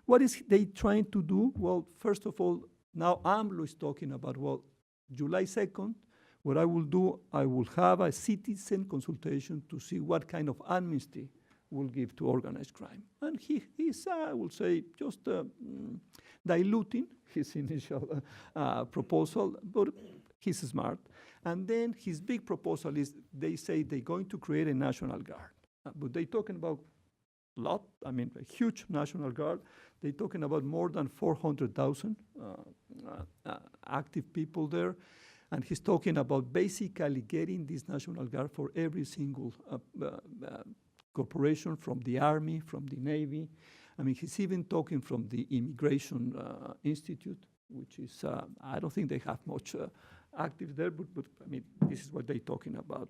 What is they trying to do? Well, first of all, now AMLO is talking about, well, July 2nd, what I will do, I will have a citizen consultation to see what kind of amnesty will give to organized crime. And he's, I will say, just diluting his initial proposal, but he's smart. And then his big proposal is, they say they're going to create a National Guard. But they're talking about a huge National Guard. They're talking about more than 400,000 active people there. And he's talking about basically getting this National Guard for every single corporation, from the Army, from the Navy. I mean, he's even talking from the Immigration Institute, which is, I don't think they have much active there, but I mean, this is what they're talking about.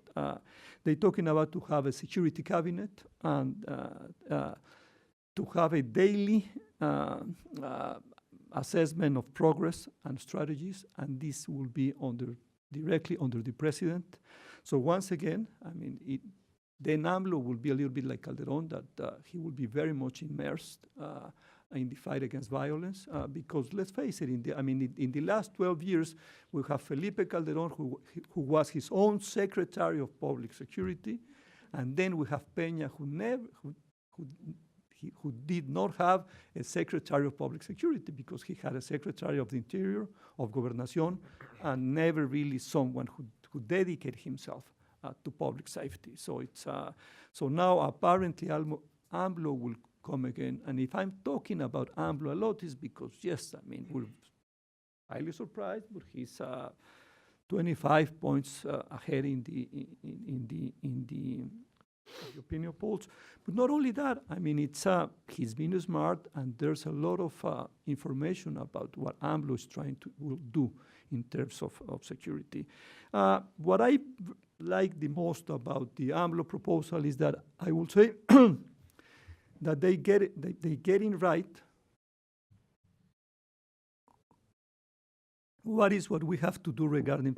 They're talking about to have a security cabinet and to have a daily assessment of progress and strategies, and this will be directly under the president. So once again, I mean, then AMLO will be a little bit like Calderon, that he will be very much immersed in the fight against violence, because let's face it, in the last 12 years, we have Felipe Calderon, who was his own Secretary of Public Security, and then we have Peña, who did not have a Secretary of Public Security, because he had a Secretary of the Interior, of Gobernación, and never really someone who dedicated himself to public safety. So it's so now apparently AMLO will come again. And if I'm talking about AMLO a lot, is because yes, I mean, we're highly surprised, but he's 25 points ahead in the opinion polls. But not only that, I mean, it's he's been smart, and there's a lot of information about what AMLO is trying to will do in terms of security. What I like the most about the AMLO proposal is that I will say that they get it right. What we have to do regarding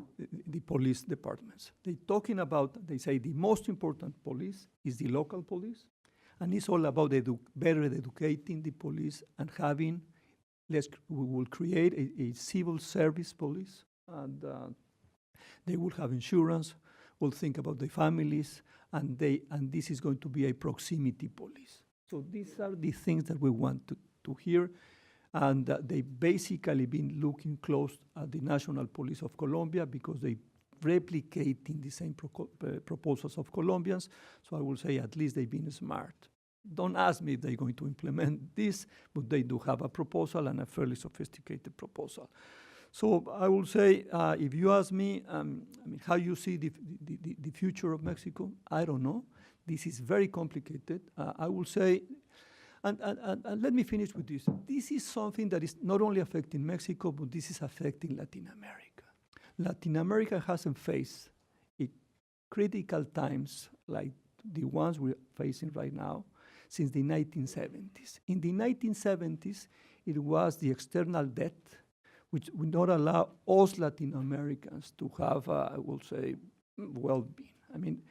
the police departments. They're talking about, they say the most important police is the local police, and it's all about better educating the police and having, we will create a civil service police, and they will have insurance, will think about the families, and this is going to be a proximity police. So these are the things that we want to hear. And they basically been looking close at the National Police of Colombia, because they replicating the same proposals of Colombians. So I will say at least they've been smart. Don't ask me if they're going to implement this, but they do have a proposal, and a fairly sophisticated proposal. So I will say, if you ask me, I mean, how you see the future of Mexico, I don't know. This is very complicated. I will say, and let me finish with this. This is something that is not only affecting Mexico, but this is affecting Latin America. Latin America hasn't faced critical times like the ones we're facing right now since the 1970s. In the 1970s, it was the external debt, which would not allow us Latin Americans to have, I will say, well-being. I mean,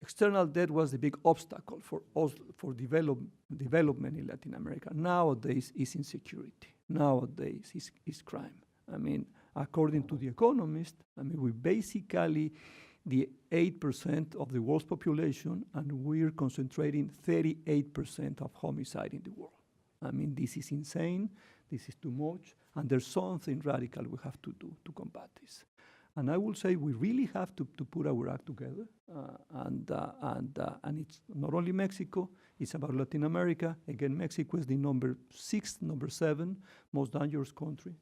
external debt was the big obstacle for us for development in Latin America. Nowadays, it's insecurity. Nowadays, it's crime. I mean, according to The Economist, I mean, we basically the 8% of the world's population, and we're concentrating 38% of homicide in the world. I mean, this is insane. This is too much, and there's something radical we have to do to combat this. And I will say we really have to put our act together, and it's not only Mexico, it's about Latin America. Again, Mexico is the number 7 most dangerous country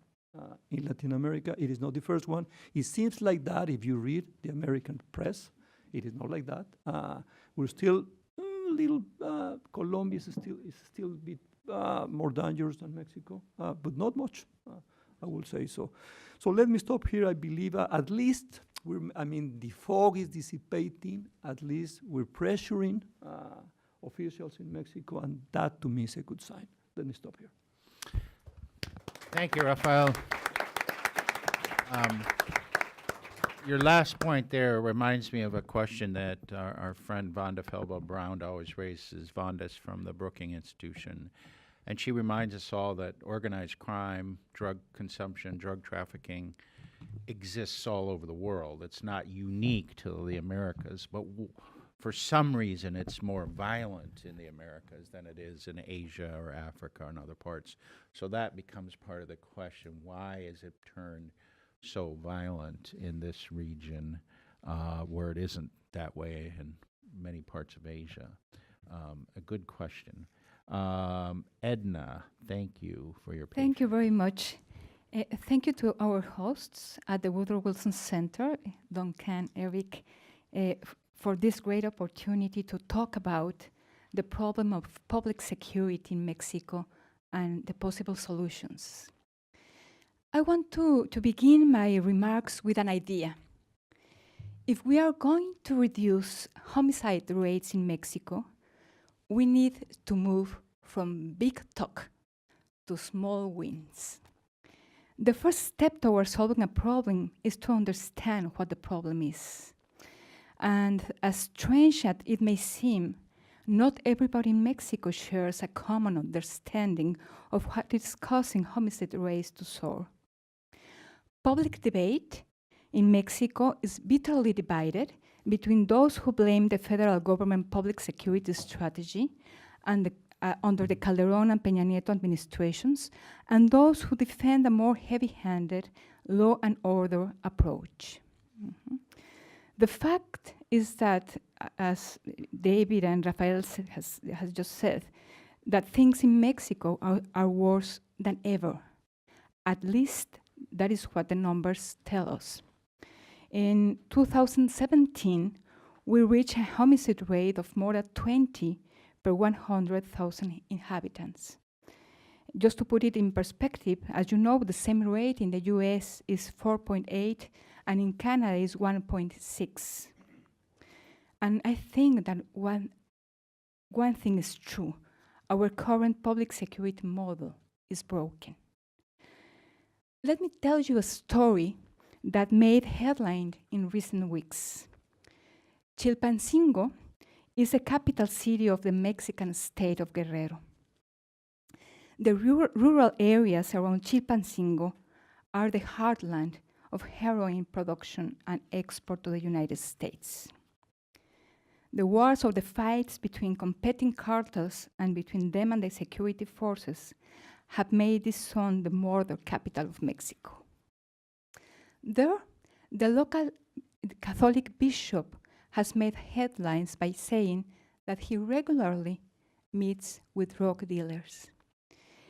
in Latin America. It is not the first one. It seems like that if you read the American press. It is not like that. We're still Colombia is still a bit more dangerous than Mexico, but not much. I will say so. So let me stop here. I believe at least the fog is dissipating. At least we're pressuring officials in Mexico, and that to me is a good sign. Let me stop here. Thank you, Rafael. Um, Your last point there reminds me of a question that our friend Vonda Felbo-Brown always raises. Vonda's from the Brookings Institution. And she reminds us all that organized crime, drug consumption, drug trafficking exists all over the world. It's not unique to the Americas, but for some reason it's more violent in the Americas than it is in Asia or Africa and other parts. So that becomes part of the question. Why is it turned so violent in this region where it isn't that way in many parts of Asia? A good question. Edna, thank you for your patience. Thank you very much. Thank you to our hosts at the Woodrow Wilson Center, Duncan, Eric, for this great opportunity to talk about the problem of public security in Mexico and the possible solutions. I want to begin my remarks with an idea. If we are going to reduce homicide rates in Mexico, we need to move from big talk to small wins. The first step towards solving a problem is to understand what the problem is. And as strange as it may seem, not everybody in Mexico shares a common understanding of what is causing homicide rates to soar. Public debate in Mexico is bitterly divided between those who blame the federal government public security strategy and under the Calderón and Peña Nieto administrations, and those who defend a more heavy-handed law and order approach. The fact is that, as David and Rafael has just said, that things in Mexico are worse than ever. At least that is what the numbers tell us. In 2017, we reached a homicide rate of more than 20 per 100,000 inhabitants. Just to put it in perspective, as you know, the same rate in the US is 4.8 and in Canada is 1.6. And I think that one thing is true. Our current public security model is broken. Let me tell you a story that made headline in recent weeks. Chilpancingo is the capital city of the Mexican state of Guerrero. The rural areas around Chilpancingo are the heartland of heroin production and export to the United States. The wars or the fights between competing cartels and between them and the security forces have made this zone the murder capital of Mexico. There, the local Catholic bishop has made headlines by saying that he regularly meets with drug dealers.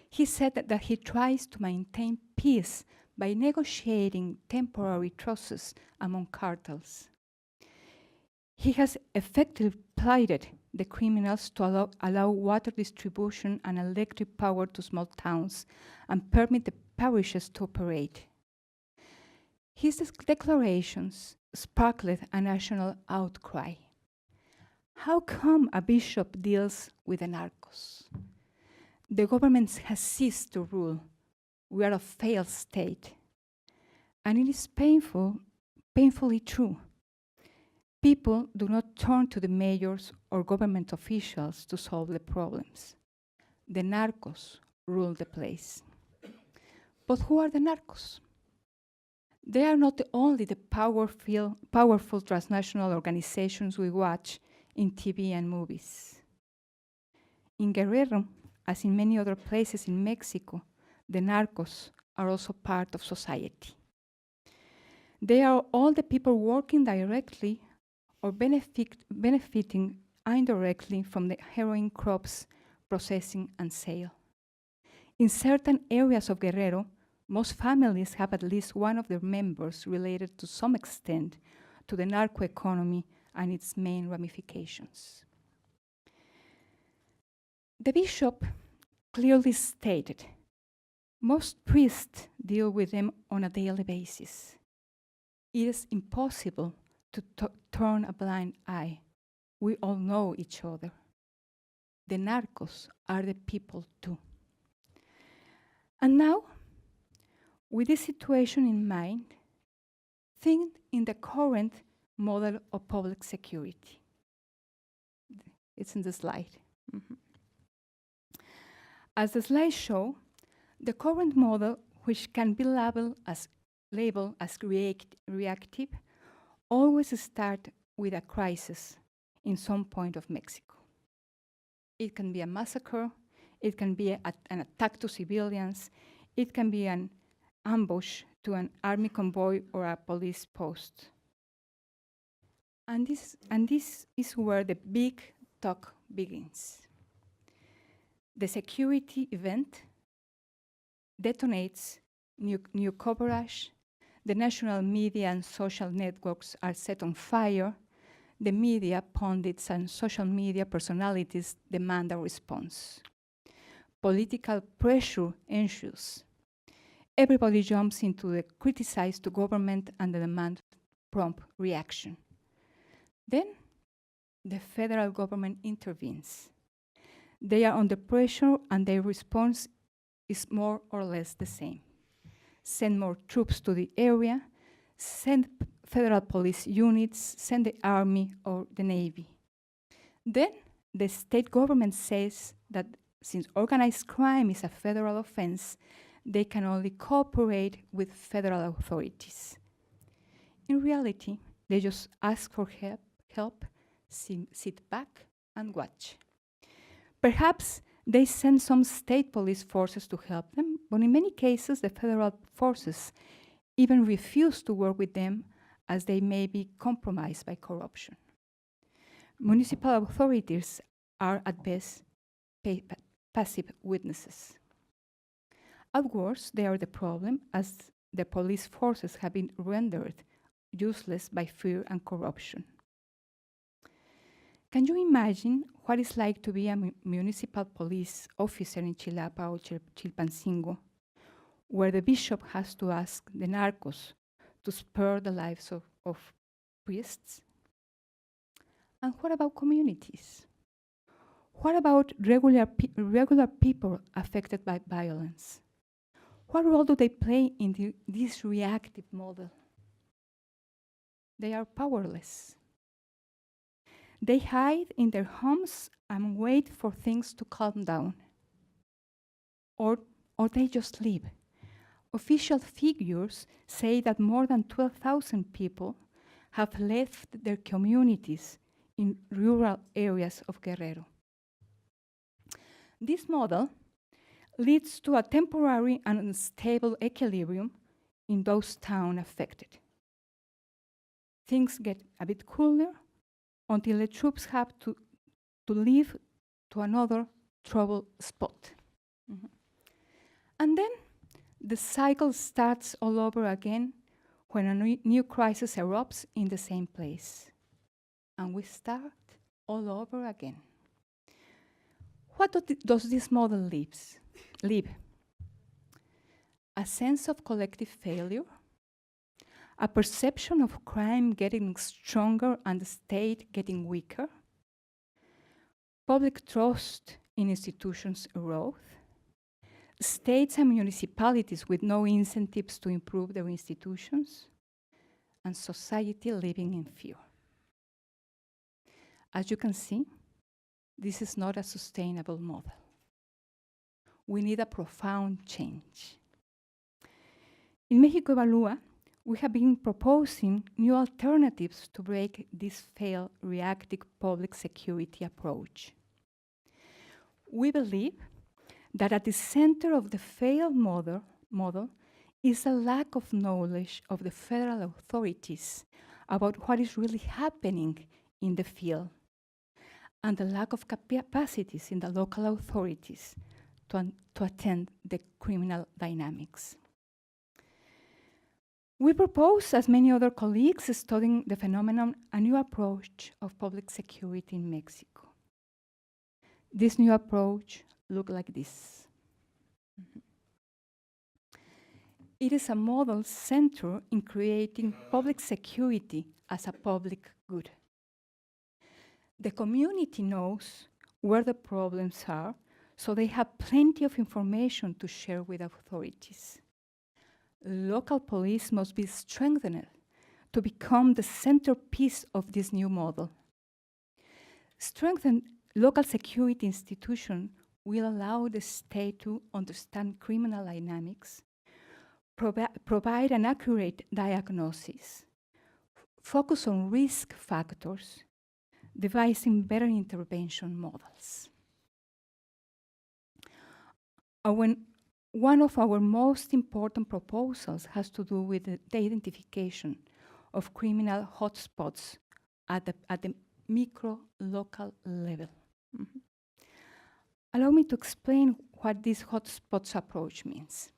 He said that he tries to maintain peace by negotiating temporary truces among cartels. He has effectively plighted the criminals to allow water distribution and electric power to small towns and permit the parishes to operate. His declarations sparked a national outcry. How come a bishop deals with the narcos? The government has ceased to rule. We are a failed state. And it is painfully true. People do not turn to the mayors or government officials to solve the problems. The narcos rule the place. But who are the narcos? They are not only the powerful transnational organizations we watch in TV and movies. In Guerrero, as in many other places in Mexico, the narcos are also part of society. They are all the people working directly or benefiting indirectly from the heroin crops processing and sale. In certain areas of Guerrero, most families have at least one of their members related to some extent to the narco economy and its main ramifications. The bishop clearly stated, most priests deal with them on a daily basis. It is impossible to turn a blind eye. We all know each other. The narcos are the people too. And now, With this situation in mind, think in the current model of public security. It's in the slide. As the slides show, the current model, which can be labeled as reactive, always starts with a crisis in some point of Mexico. It can be a massacre, it can be an attack to civilians, it can be an ambush to an army convoy or a police post. And this is where the big talk begins. The security event detonates new coverage, the national media and social networks are set on fire, the media, pundits, and social media personalities demand a response. Political pressure ensues. Everybody jumps into the criticize to government and the demand prompt reaction. Then the federal government intervenes. They are under pressure and their response is more or less the same. Send more troops to the area, send federal police units, send the army or the navy. Then the state government says that since organized crime is a federal offense, they can only cooperate with federal authorities. In reality, they just ask for help, sit back and watch. Perhaps they send some state police forces to help them, but in many cases, the federal forces even refuse to work with them as they may be compromised by corruption. Municipal authorities are at best passive witnesses. At worst, they are the problem as the police forces have been rendered useless by fear and corruption. Can you imagine what it's like to be a municipal police officer in Chilapa or Chilpancingo, where the bishop has to ask the narcos to spare the lives of priests? And what about communities? What about regular people affected by violence? What role do they play in this reactive model? They are powerless. They hide in their homes and wait for things to calm down. Or they just leave. Official figures say that more than 12,000 people have left their communities in rural areas of Guerrero. This model leads to a temporary and unstable equilibrium in those towns affected. Things get a bit cooler until the troops have to leave to another trouble spot. And then the cycle starts all over again when a new crisis erupts in the same place. And we start all over again. What does this model leave? A sense of collective failure, a perception of crime getting stronger and the state getting weaker, public trust in institutions erode, states and municipalities with no incentives to improve their institutions, and society living in fear. As you can see, this is not a sustainable model. We need a profound change. In Mexico Evalúa, we have been proposing new alternatives to break this failed reactive public security approach. We believe that at the center of the failed model is a lack of knowledge of the federal authorities about what is really happening in the field, and the lack of capacities in the local authorities to attend the criminal dynamics. We propose, as many other colleagues studying the phenomenon, a new approach of public security in Mexico. This new approach looks like this. It is a model centered in creating public security as a public good. The community knows where the problems are, so they have plenty of information to share with authorities. local police must be strengthened to become the centerpiece of this new model. Strengthened local security institutions will allow the state to understand criminal dynamics, provide an accurate diagnosis, focus on risk factors, devising better intervention models. One of our most important proposals has to do with the identification of criminal hotspots at the micro-local level. Mm-hmm. Allow me to explain what this hotspots approach means.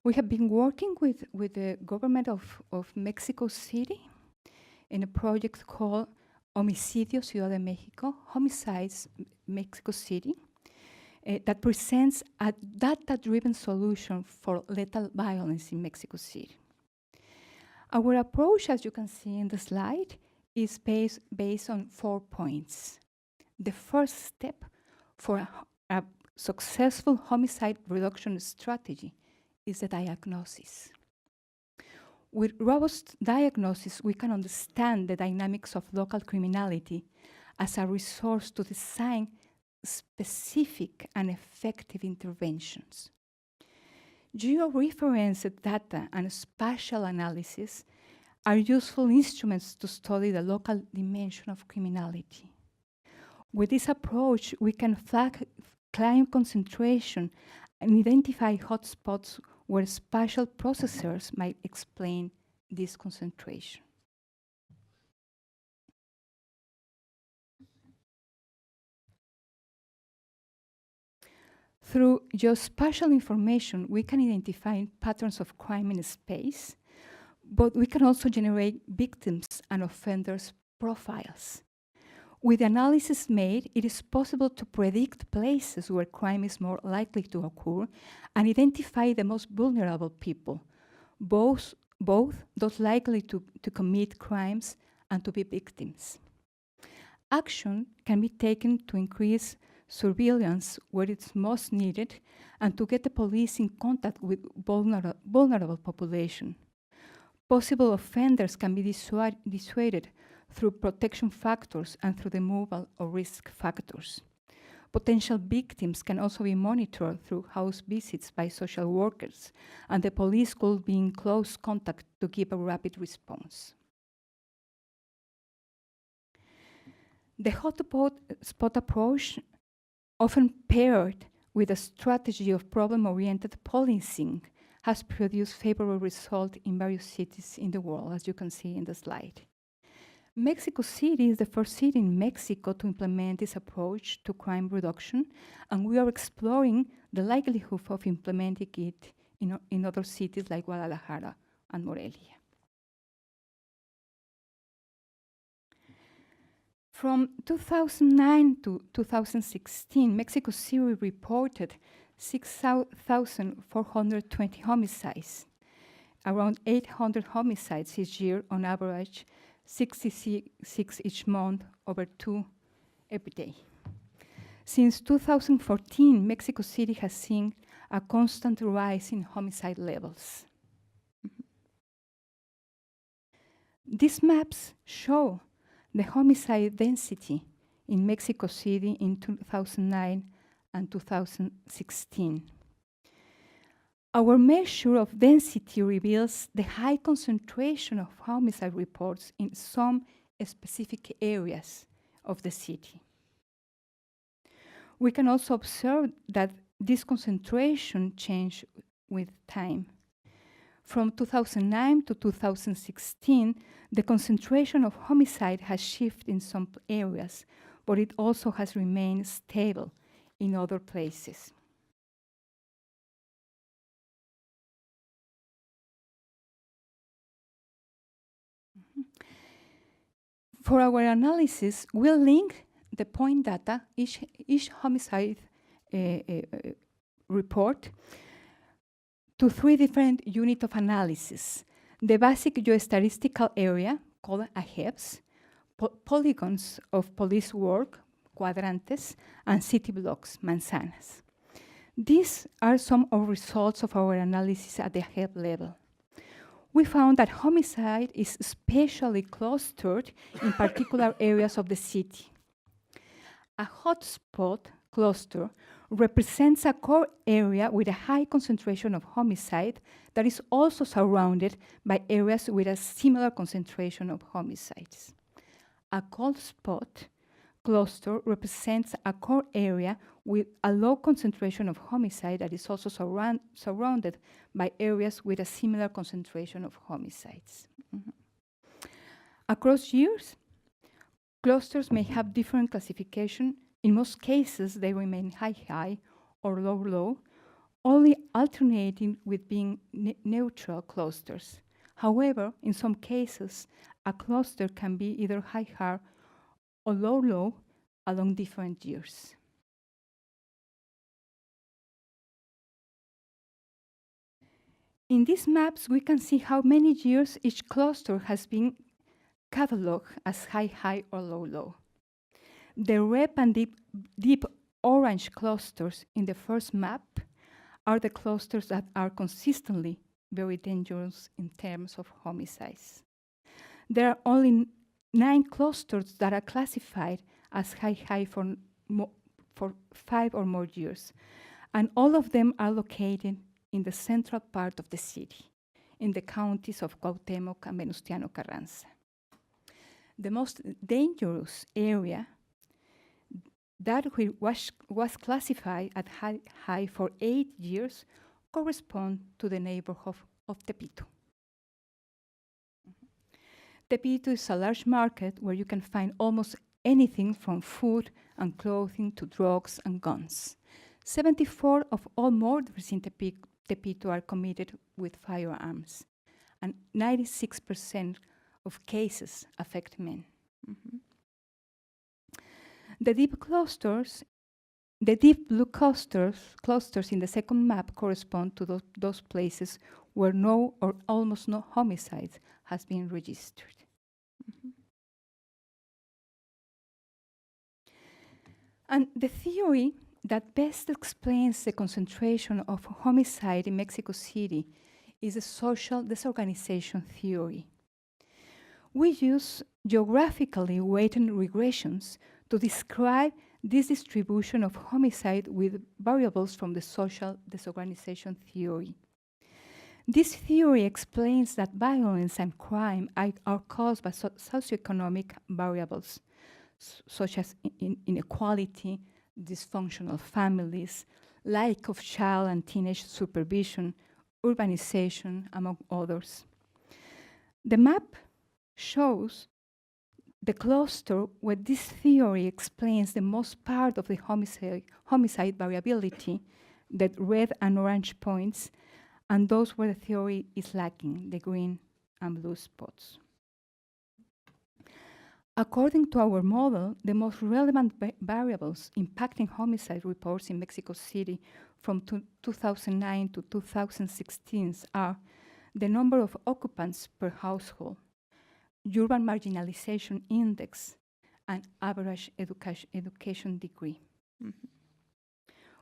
We have been working with the government of Mexico City in a project called Homicidio Ciudad de México, Homicides Mexico City, that presents a data-driven solution for lethal violence in Mexico City. Our approach, as you can see in the slide, is based on 4 points. The first step for a successful homicide reduction strategy is the diagnosis. With robust diagnosis, we can understand the dynamics of local criminality as a resource to design specific and effective interventions. Georeferenced data and spatial analysis are useful instruments to study the local dimension of criminality. With this approach, we can flag crime concentration and identify hotspots where spatial processors might explain this concentration. Through geospatial information, we can identify patterns of crime in space, but we can also generate victims and offenders' profiles. With the analysis made, it is possible to predict places where crime is more likely to occur and identify the most vulnerable people, both those likely to commit crimes and to be victims. Action can be taken to increase surveillance where it's most needed and to get the police in contact with vulnerable population. Possible offenders can be dissuaded through protection factors and through the removal of risk factors. Potential victims can also be monitored through house visits by social workers, and the police could be in close contact to give a rapid response. The hotspot approach, often paired with a strategy of problem-oriented policing, has produced favorable results in various cities in the world, as you can see in the slide. Mexico City is the first city in Mexico to implement this approach to crime reduction, and we are exploring the likelihood of implementing it in other cities like Guadalajara and Morelia. From 2009 to 2016, Mexico City reported 6,420 homicides, around 800 homicides each year on average, 66 each month, over 2 every day. Since 2014, Mexico City has seen a constant rise in homicide levels. These maps show the homicide density in Mexico City in 2009 and 2016. Our measure of density reveals the high concentration of homicide reports in some specific areas of the city. We can also observe that this concentration changed with time. From 2009 to 2016, the concentration of homicide has shifted in some areas, but it also has remained stable in other places. For our analysis, we'll link the point data, each homicide report, to 3 different units of analysis. The basic geostatistical area, called AHEBs, polygons of police work, cuadrantes, and city blocks, manzanas. These are some of results of our analysis at the head level. We found that homicide is especially clustered in particular areas of the city. A hotspot cluster represents a core area with a high concentration of homicide that is also surrounded by areas with a similar concentration of homicides. A cold spot cluster represents a core area with a low concentration of homicide that is also surrounded by areas with a similar concentration of homicides. Across years, clusters may have different classification. In most cases, they remain high-high or low-low, only alternating with being neutral clusters. However, in some cases, a cluster can be either high-high or low-low along different years. In these maps, we can see how many years each cluster has been cataloged as high-high or low-low. The red and deep orange clusters in the first map are the clusters that are consistently very dangerous in terms of homicides. There are only 9 clusters that are classified as high-high for 5 or more years, and all of them are located in the central part of the city, in the counties of Cuauhtémoc and Venustiano Carranza. The most dangerous area that was classified at high for 8 years correspond to the neighborhood of Tepito. Tepito is a large market where you can find almost anything from food and clothing to drugs and guns. 74 of all murders in Tepito are committed with firearms, and 96% of cases affect men. The deep blue clusters in the second map correspond to those places where no or almost no homicide has been registered. And the theory that best explains the concentration of homicide in Mexico City is the social disorganization theory. We use geographically weighted regressions to describe this distribution of homicide with variables from the social disorganization theory. This theory explains that violence and crime are caused by socioeconomic variables, such as inequality, dysfunctional families, lack of child and teenage supervision, urbanization, among others. The map shows the cluster where this theory explains the most part of the homicide variability, the red and orange points, and those where the theory is lacking, the green and blue spots. According to our model, the most relevant variables impacting homicide reports in Mexico City from 2009 to 2016 are the number of occupants per household, urban marginalization index, and average education degree.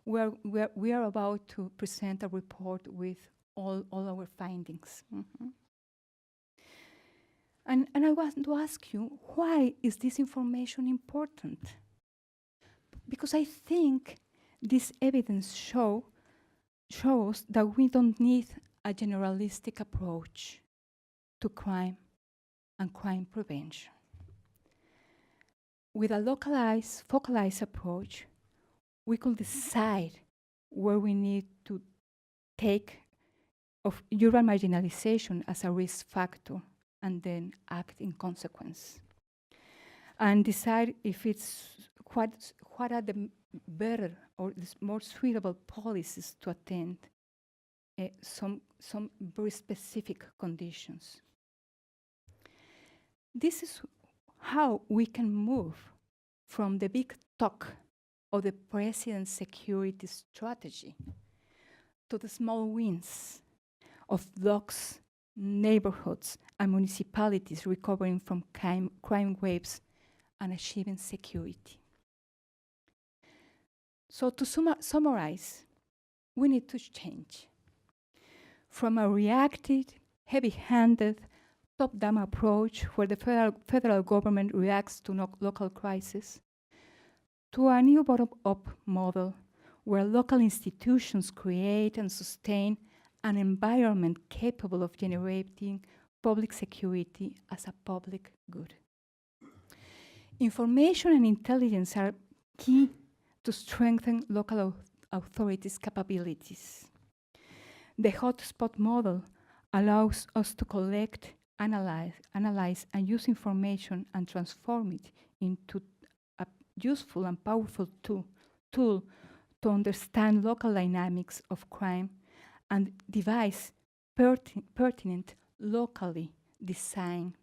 We are about to present a report with all our findings. And I want to ask you, why is this information important? Because I think this evidence shows that we don't need a generalistic approach to crime and crime prevention. With a localized, focalized approach, we could decide where we need to take of urban marginalization as a risk factor and then act in consequence. And decide if it's what are the better or the more suitable policies to attend some very specific conditions. This is how we can move from the big talk of the president's security strategy to the small wins of blocks, neighborhoods, and municipalities recovering from crime waves and achieving security. So to summarize, we need to change from a reactive, heavy-handed, top-down approach where the federal government reacts to local crises to a new bottom-up model where local institutions create and sustain an environment capable of generating public security as a public good. Information and intelligence are key to strengthen local authorities' capabilities. The hotspot model allows us to collect, analyze, and use information and transform it into a useful and powerful tool to understand local dynamics of crime and devise pertinent, locally designed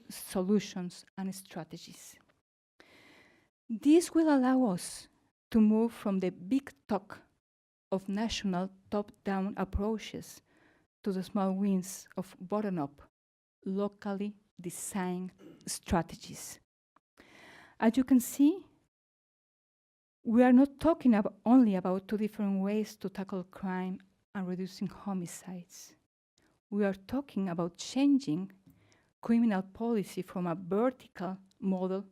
solutions and strategies. This will allow us to move from the big talk of national top-down approaches to the small wins of bottom-up, locally designed strategies. As you can see, we are not talking only about two different ways to tackle crime and reducing homicides. We are talking about changing criminal policy from a vertical model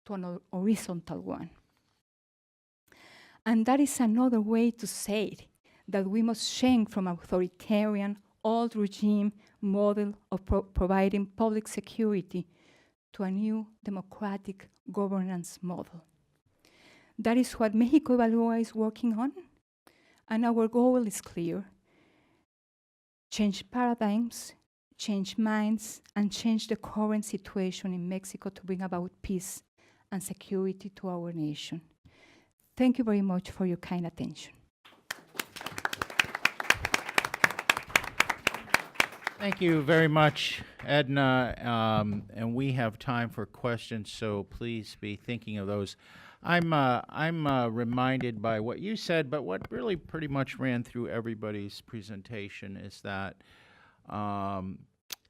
to an horizontal one. And that is another way to say it, that we must change from authoritarian, old regime model of providing public security to a new democratic governance model. That is what Mexico Evalúa is working on, and our goal is clear. Change paradigms, change minds, and change the current situation in Mexico to bring about peace and security to our nation. Thank you very much for your kind attention. Thank you very much, Edna. And we have time for questions, so please be thinking of those. I'm reminded by what you said, but what really pretty much ran through everybody's presentation is that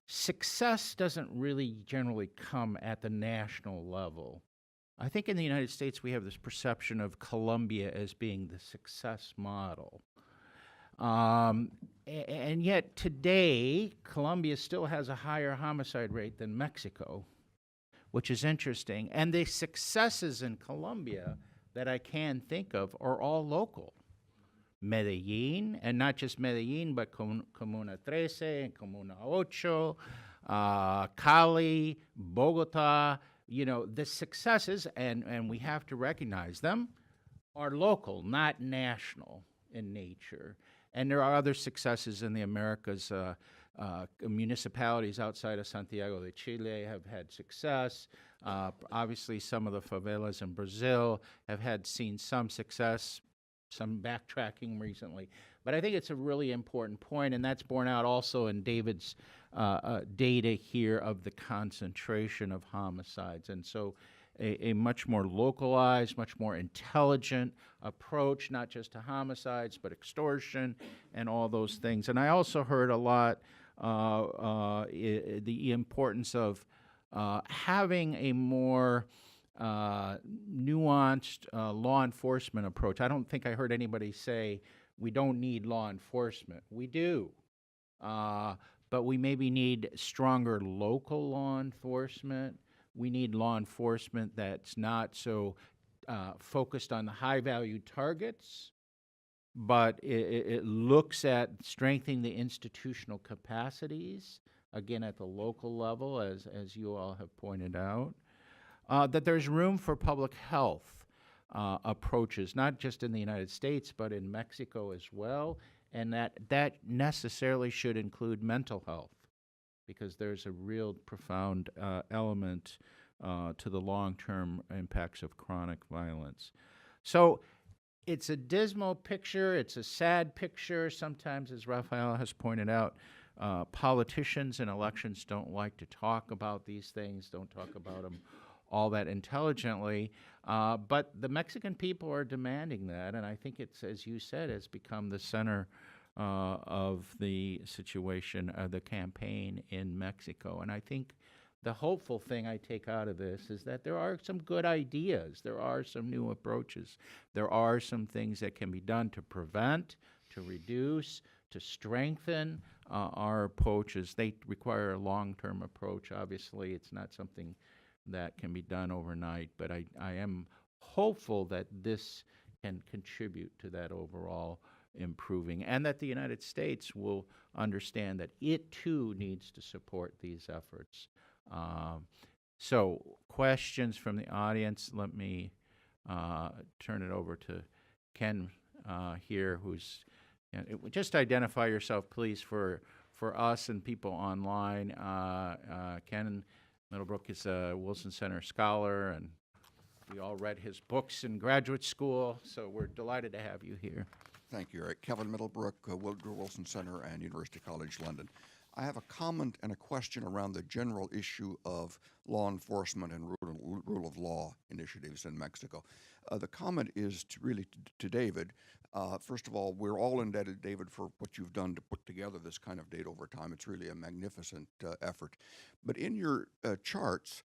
success doesn't really generally come at the national level. I think in the United States we have this perception of Colombia as being the success model. And yet today, Colombia still has a higher homicide rate than Mexico, which is interesting. And the successes in Colombia that I can think of are all local. Medellin, and not just Medellin, but Comuna 13 and Comuna 8, Cali, Bogota. You know, the successes, and we have to recognize them, are local, not national in nature. And there are other successes in the Americas. Municipalities outside of Santiago de Chile have had success. Obviously, some of the favelas in Brazil have seen some success, some backtracking recently. But I think it's a really important point, and that's borne out also in David's data here of the concentration of homicides. And so a much more localized, much more intelligent approach, not just to homicides, but extortion and all those things. And I also heard a lot the importance of having a more nuanced law enforcement approach. I don't think I heard anybody say we don't need law enforcement. We do. But we maybe need stronger local law enforcement. We need law enforcement that's not so focused on the high-value targets, but it looks at strengthening the institutional capacities, again, at the local level, as you all have pointed out. That there's room for public health approaches, not just in the United States, but in Mexico as well, and that necessarily should include mental health, because there's a real profound element to the long-term impacts of chronic violence. So it's a dismal picture, it's a sad picture. Sometimes, as Rafael has pointed out, politicians in elections don't like to talk about these things, don't talk about them all that intelligently, but the Mexican people are demanding that, and I think it's, as you said, has become the center of the situation, the campaign in Mexico. And I think the hopeful thing I take out of this is that there are some good ideas. There are some new approaches. There are some things that can be done to prevent, to reduce, to strengthen our approaches. They require a long-term approach. Obviously, it's not something that can be done overnight, but I am hopeful that this can contribute to that overall improving, and that the United States will understand that it too needs to support these efforts. So, questions from the audience. Let me turn it over to Ken here, who's just identify yourself, please, for us and people online. Ken Middlebrook is a Wilson Center scholar, and we all read his books in graduate school, so we're delighted to have you here. Thank you, Eric. Kevin Middlebrook, Woodrow Wilson Center and University College London. I have a comment and a question around the general issue of law enforcement and rule of law initiatives in Mexico. The comment is really to David. First of all, we're all indebted, David, for what you've done to put together this kind of data over time. It's really a magnificent effort. But in your charts,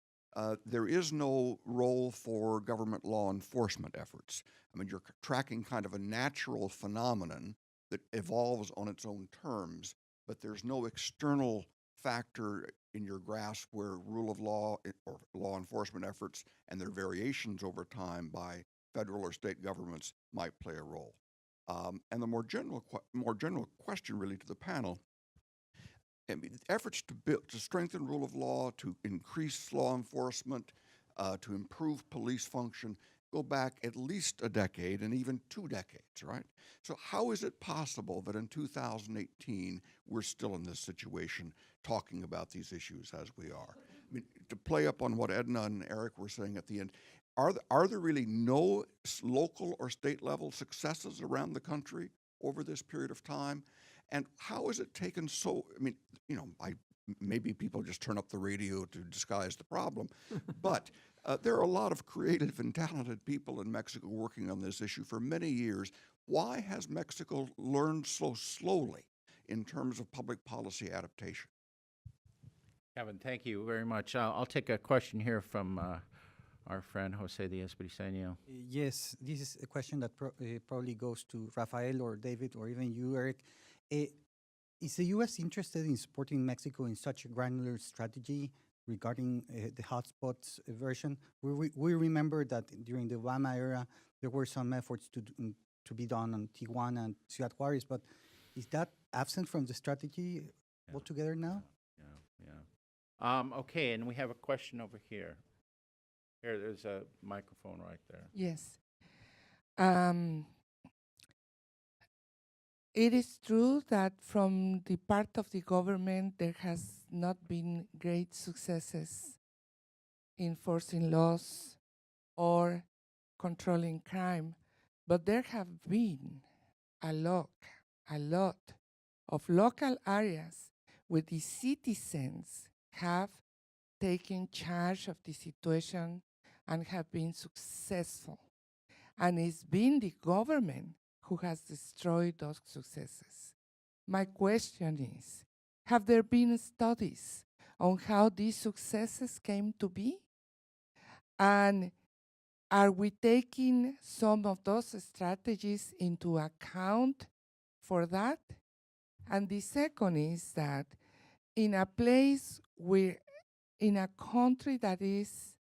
there is no role for government law enforcement efforts. I mean, you're tracking kind of a natural phenomenon that evolves on its own terms, but there's no external factor in your grasp where rule of law or law enforcement efforts and their variations over time by federal or state governments might play a role. And the more general question really to the panel, I mean, efforts to strengthen rule of law, to increase law enforcement, to improve police function, go back at least a decade and even 2 decades, right? So how is it possible that in 2018 we're still in this situation talking about these issues as we are? I mean, to play up on what Edna and Eric were saying at the end, are there really no local or state level successes around the country over this period of time? And how is it taken so, I mean, you know, maybe people just turn up the radio to disguise the problem, but there are a lot of creative and talented people in Mexico working on this issue for many years. Why has Mexico learned so slowly in terms of public policy adaptation? Kevin, thank you very much. I'll take a question here from our friend Jose Diaz Briceño. Yes, this is a question that probably goes to Rafael or David or even you, Eric. Is the U.S. interested in supporting Mexico in such a granular strategy regarding the hotspots version? We remember that during the Obama era, there were some efforts to be done on Tijuana and Ciudad Juarez, but is that absent from the strategy altogether now? Yeah. Okay, and we have a question over here. Here, there's a microphone right there. Yes. It is true that from the part of the government, there has not been great successes in enforcing laws or controlling crime, but there have been a lot of local areas where the citizens have taken charge of the situation and have been successful. And it's been the government who has destroyed those successes. My question is, have there been studies on how these successes came to be? And are we taking some of those strategies into account for that? And the second is that in a place where, in a country that is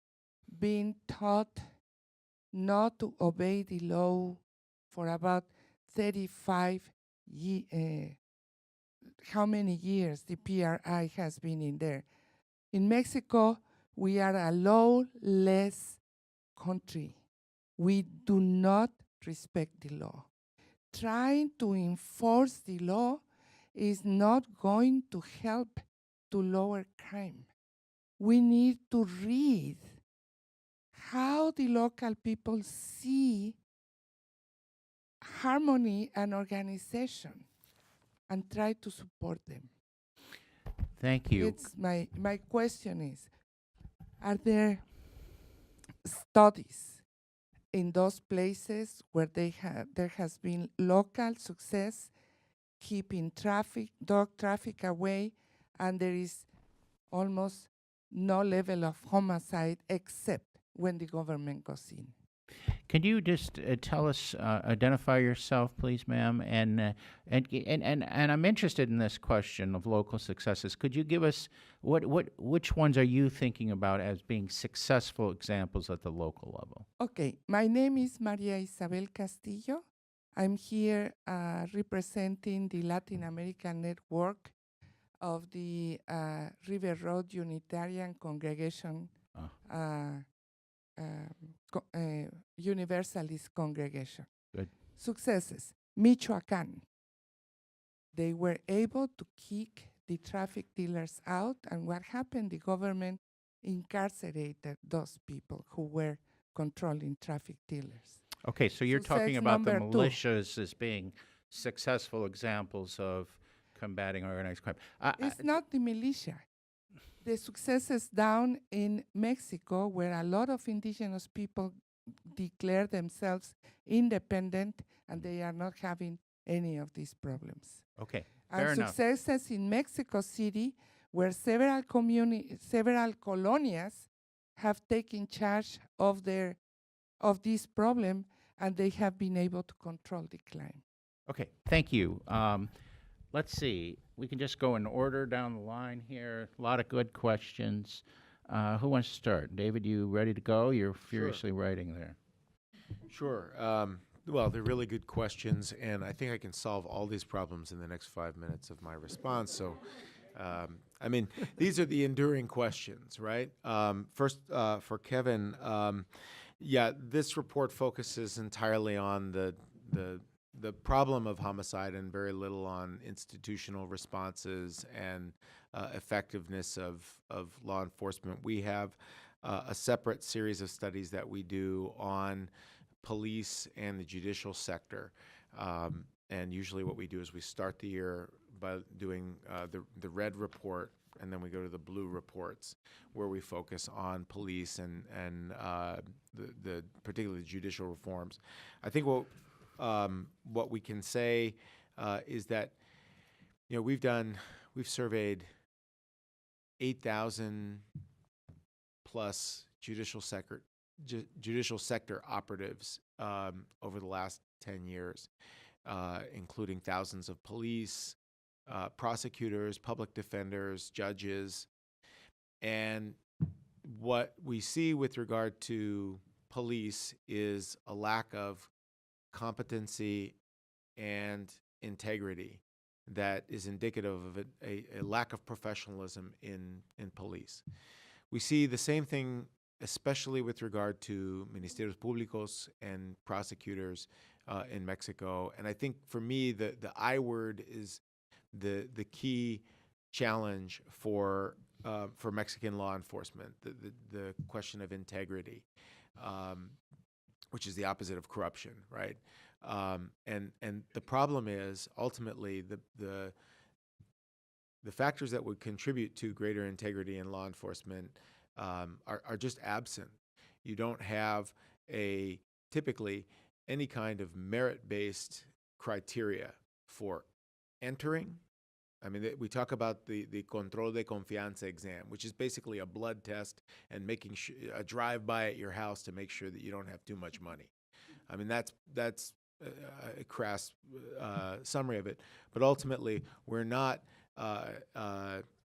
being taught not to obey the law for about 35 years, how many years the PRI has been in there. In Mexico, we are a lawless country. We do not respect the law. Trying to enforce the law is not going to help to lower crime. We need to read how the local people see harmony and organization and try to support them. Thank you. It's my question is, are there studies in those places where there has been local success keeping drug traffic away, and there is almost no level of homicide except when the government goes in. Can you just tell us, identify yourself, please, ma'am? And I'm interested in this question of local successes. Could you give us which ones are you thinking about as being successful examples at the local level? Okay, my name is Maria Isabel Castillo. I'm here representing the Latin American network of the River Road Unitarian Congregation, Universalist Congregation. Good. Successes. Michoacán. They were able to kick the traffic dealers out, and what happened? The government incarcerated those people who were controlling traffic dealers. Okay, so you're talking Success about the number two. militias as being successful examples of combating organized crime. It's not the militia. The successes down in Mexico, where a lot of indigenous people declare themselves independent and they are not having any of these problems. Okay, fair And enough. successes in Mexico City, where several colonias have taken charge of this problem, and they have been able to control the crime. Okay, thank you. Let's see. We can just go in order down the line here. A lot of good questions. Who wants to start? David, you ready to go? You're furiously writing there. Sure. Well, they're really good questions, and I think I can solve all these problems in the next 5 minutes of my response. So, I mean, these are the enduring questions, right? First, for Kevin, yeah, this report focuses entirely on the problem of homicide and very little on institutional responses and effectiveness of law enforcement. We have a separate series of studies that we do on police and the judicial sector. And usually what we do is we start the year by doing the red report, and then we go to the blue reports, where we focus on police and the particularly judicial reforms. I think what we can say is that, you know, we've surveyed 8,000 plus judicial sector operatives over the last 10 years, including thousands of police, prosecutors, public defenders, judges. And what we see with regard to police is a lack of competency and integrity that is indicative of a lack of professionalism in police. We see the same thing, especially with regard to ministerios públicos and prosecutors in Mexico. And I think for me, the I word is the key challenge for Mexican law enforcement, the question of integrity, which is the opposite of corruption, right? And the problem is ultimately the factors that would contribute to greater integrity in law enforcement are just absent. You don't have typically any kind of merit-based criteria for entering. I mean, we talk about the control de confianza exam, which is basically a blood test and making a drive-by at your house to make sure that you don't have too much money. I mean, that's a crass summary of it. But ultimately, we're not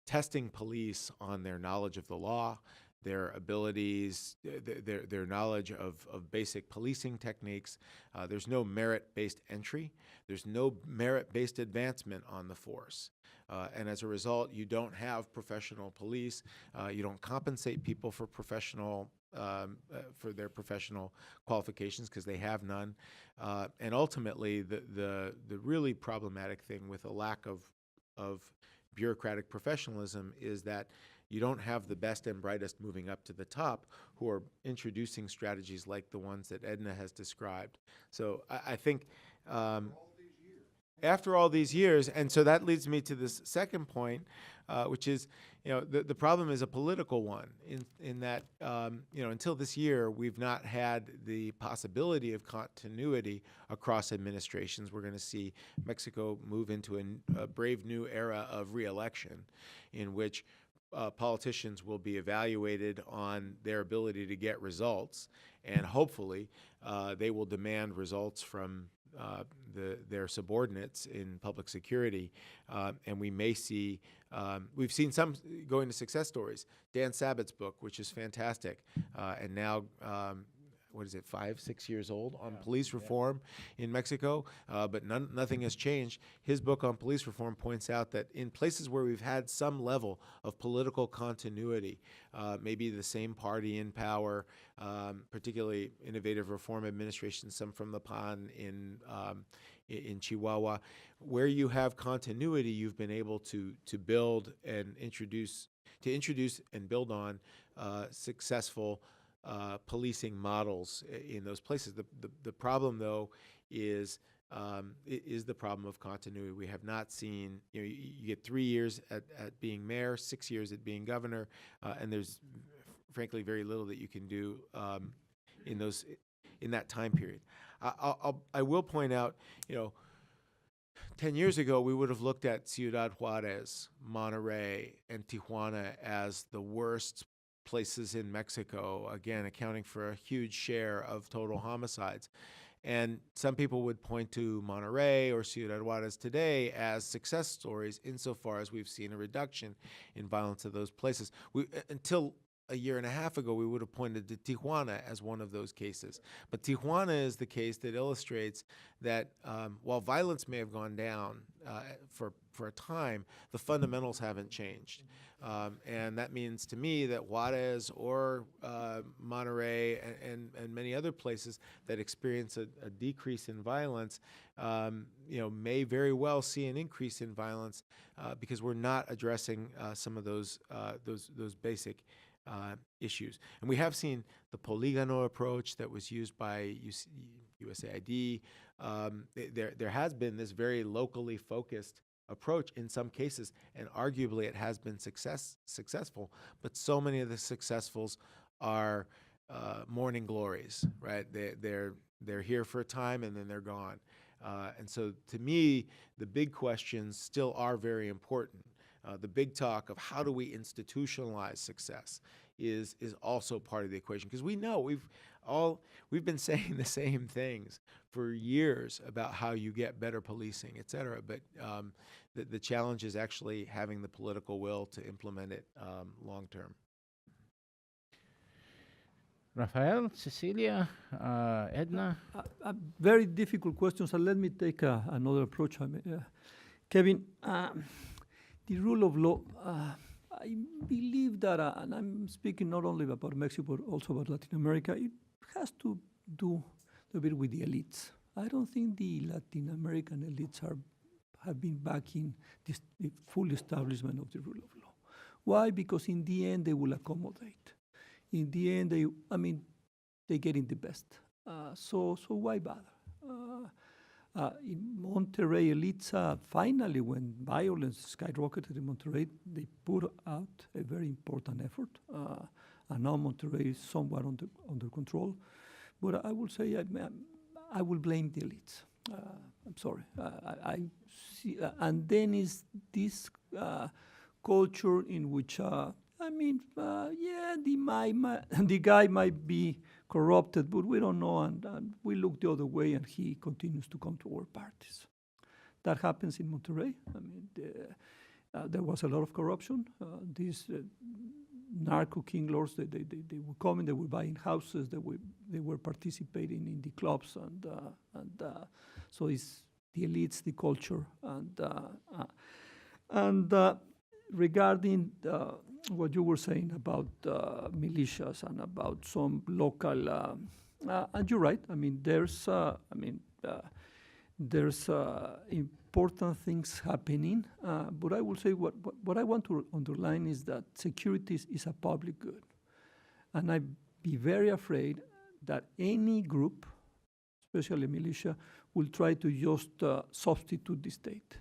testing police on their knowledge of the law, their abilities, their knowledge of basic policing techniques. There's no merit-based entry. There's no merit-based advancement on the force. And as a result, you don't have professional police. You don't compensate people for their professional qualifications because they have none. And ultimately, the really problematic thing with a lack of bureaucratic professionalism is that you don't have the best and brightest moving up to the top who are introducing strategies like the ones that Edna has described. So I think after all these years, and so that leads me to this second point, which is, you know, the problem is a political one in that, you know, until this year, we've not had the possibility of continuity across administrations. We're going to see Mexico move into a brave new era of re-election in which politicians will be evaluated on their ability to get results, and hopefully they will demand results from their subordinates in public security, and we may see, we've seen some go into success stories. Dan Sabat's book, which is fantastic, and now what is it, 5, 6 years old, on police reform in Mexico, but nothing has changed. His book on police reform points out that in places where we've had some level of political continuity, maybe the same party in power, particularly Innovative Reform Administration, some from the PAN in Chihuahua, where you have continuity, you've been able to build and introduce and build on successful policing models in those places. The problem, though, is the problem of continuity. We have not seen, you get 3 years at being mayor, 6 years at being governor, and there's frankly very little that you can do in that time period. I will point out, 10 years ago, we would have looked at Ciudad Juarez, Monterrey, and Tijuana as the worst places in Mexico, again, accounting for a huge share of total homicides. And some people would point to Monterrey or Ciudad Juarez today as success stories insofar as we've seen a reduction in violence of those places. Until a year and a half ago, we would have pointed to Tijuana as one of those cases. But Tijuana is the case that illustrates that while violence may have gone down for a time, the fundamentals haven't changed. And that means to me that Juarez or Monterrey and many other places that experience a decrease in violence, may very well see an increase in violence because we're not addressing some of those basic issues. And we have seen the polygano approach that was used by USAID. There has been this very locally focused approach in some cases, and arguably it has been successful, but so many of the successfuls are morning glories, right? They're here for a time and then they're gone. And so to me, the big questions still are very important. The big talk of how do we institutionalize success is also part of the equation, because we know we've been saying the same things for years about how you get better policing, et cetera, but the challenge is actually having the political will to implement it long term. Rafael, Cecilia, Edna? Very difficult questions, and let me take another approach. Kevin, the rule of law, I believe that, and I'm speaking not only about Mexico, but also about Latin America, it has to do a bit with the elites. I don't think the Latin American elites have been backing the full establishment of the rule of law. Why? Because in the end, they will accommodate. In the end, they get in the best. So why bother? In Monterrey, elites, finally, when violence skyrocketed in Monterrey, they put out a very important effort. And now Monterrey is somewhat under control. But I will say I will blame the elites. I'm sorry. I see, and then is this culture in which, the guy might be corrupted, but we don't know, and we look the other way, and he continues to come to our parties. That happens in Monterrey. There was a lot of corruption. These narco king lords, they were coming, they were buying houses, they were participating in the clubs, and so it's the elites, the culture, and regarding what you were saying about militias and about some local, and you're right. There's important things happening, but I will say what I want to underline is that security is a public good, and I'd be very afraid that any group, especially militia, will try to just substitute the state.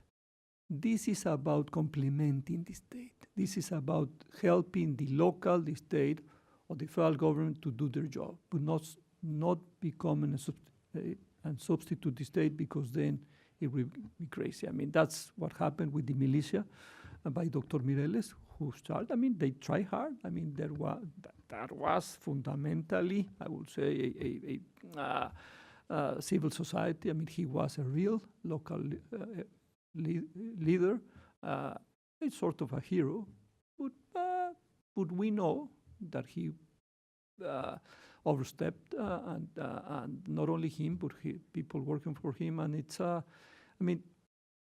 This is about complementing the state. This is about helping the local, the state, or the federal government to do their job, but not becoming and substitute the state, because then it will be crazy. That's what happened with the militia by Dr. Mireles, who started. I mean, they try hard. I mean, that was fundamentally, I would say, a civil society. I mean, he was a real local leader. It's sort of a hero, but we know that he overstepped, and not only him, but people working for him. And it's, I mean,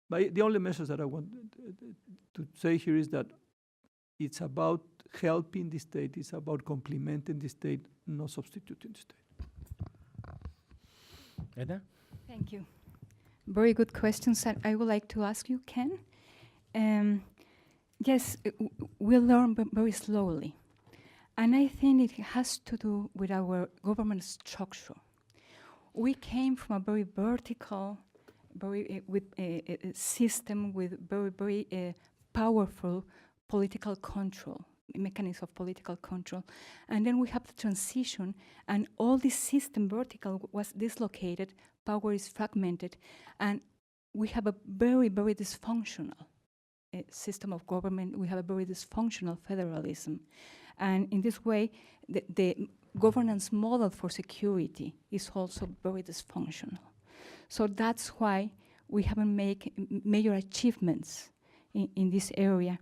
the only message that I want to say here is that it's about helping the state, it's about complementing the state, not substituting the state. Edna? Thank you. Very good questions that I would like to ask you, Ken. Yes, we learn very slowly. And I think it has to do with our government structure. We came from a very vertical, with a system with very powerful political control, mechanism of political control. And then we have the transition, and all this system vertical was dislocated, power is fragmented, and we have a very, very dysfunctional system of government. We have a very dysfunctional federalism. And in this way, the governance model for security is also very dysfunctional. So that's why we haven't made major achievements in this area.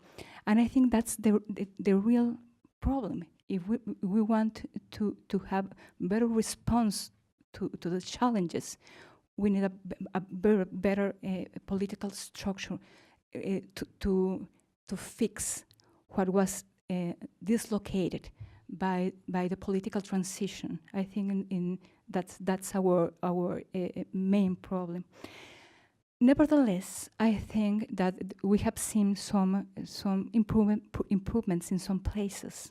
And I think that's the real problem. If we want to have better response to the challenges, we need a better political structure to fix what was dislocated by the political transition. I think that's our main problem. Nevertheless, I think that we have seen some improvements in some places,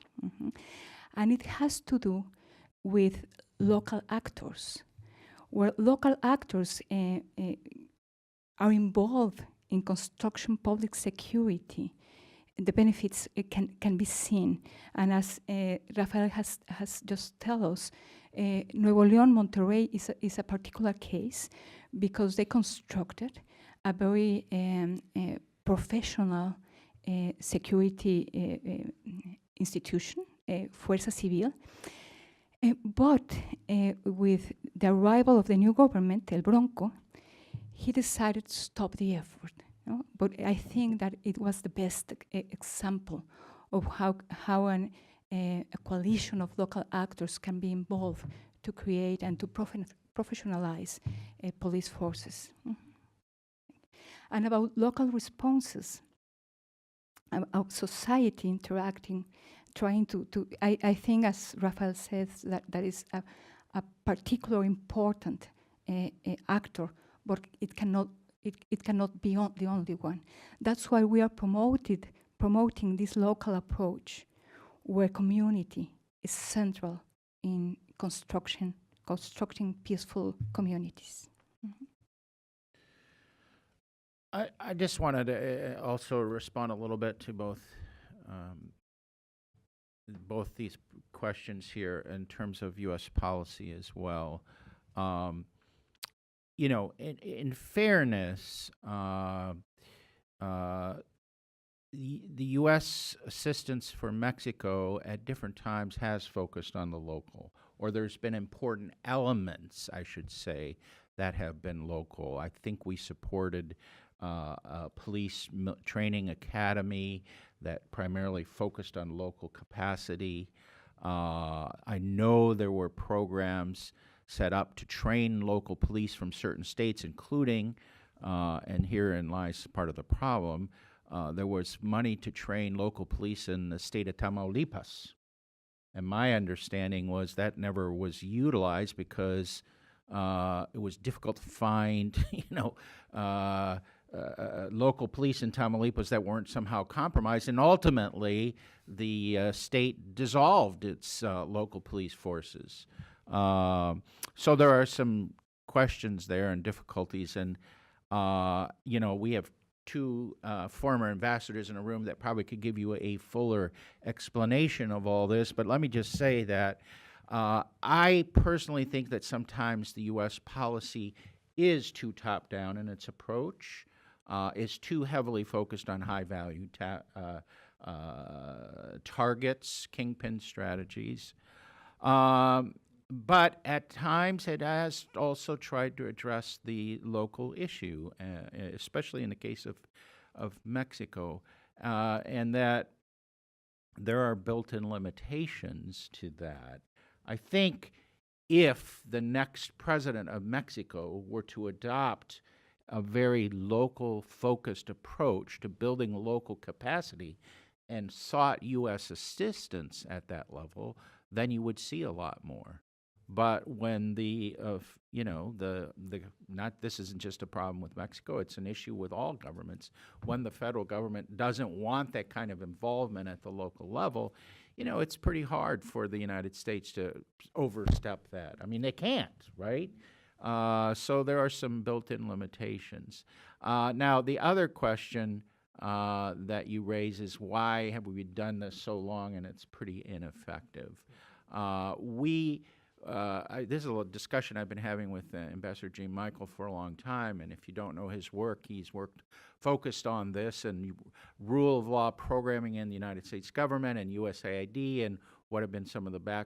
and it has to do with local actors, where local actors are involved in construction public security. The benefits can be seen, and as Rafael has just told us, Nuevo León, Monterrey is a particular case because they constructed a very professional security institution, Fuerza Civil, but with the arrival of the new government, El Bronco, he decided to stop the effort. No? But I think that it was the best example of how a coalition of local actors can be involved to create and to professionalize police forces. And about local responses, about society interacting, trying to I think, as Rafael says, that is a particular important actor, but it cannot be the only one. That's why we are promoting this local approach, where community is central in constructing peaceful communities. I just wanted to also respond a little bit to both these questions here in terms of U.S. policy as well. You know, in fairness, the U.S. assistance for Mexico at different times has focused on the local, or there's been important elements, I should say, that have been local. I think we supported a police training academy that primarily focused on local capacity. I know there were programs set up to train local police from certain states, including, and herein lies part of the problem, there was money to train local police in the state of Tamaulipas. And my understanding was that never was utilized because it was difficult to find, local police in Tamaulipas that weren't somehow compromised. And ultimately, the state dissolved its local police forces. So there are some questions there and difficulties. And, we have two former ambassadors in a room that probably could give you a fuller explanation of all this. But let me just say that I personally think that sometimes the U.S. policy is too top-down in its approach, is too heavily focused on high-value targets, kingpin strategies. But at times it has also tried to address the local issue, especially in the case of Mexico, and that there are built-in limitations to that. I think if the next president of Mexico were to adopt a very local focused approach to building local capacity and sought U.S. assistance at that level, then you would see a lot more. But when this isn't just a problem with Mexico, it's an issue with all governments. When the federal government doesn't want that kind of involvement at the local level, it's pretty hard for the United States to overstep that. I mean, they can't, right? So there are some built-in limitations. Now, the other question that you raise is, why have we done this so long and it's pretty ineffective? This is a discussion I've been having with Ambassador Gene Michael for a long time, and if you don't know his work, he's focused on this and rule of law programming in the United States government and USAID, and what have been some of the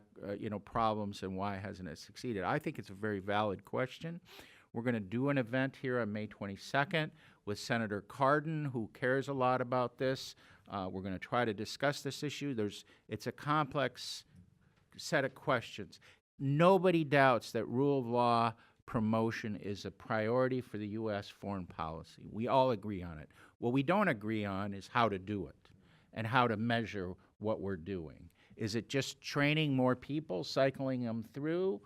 problems and why hasn't it succeeded. I think it's a very valid question. We're going to do an event here on May 22nd with Senator Cardin, who cares a lot about this. We're going to try to discuss this issue. It's a complex set of questions. Nobody doubts that rule of law promotion is a priority for the U.S. foreign policy. We all agree on it. What we don't agree on is how to do it and how to measure what we're doing. Is it just training more people, cycling them through?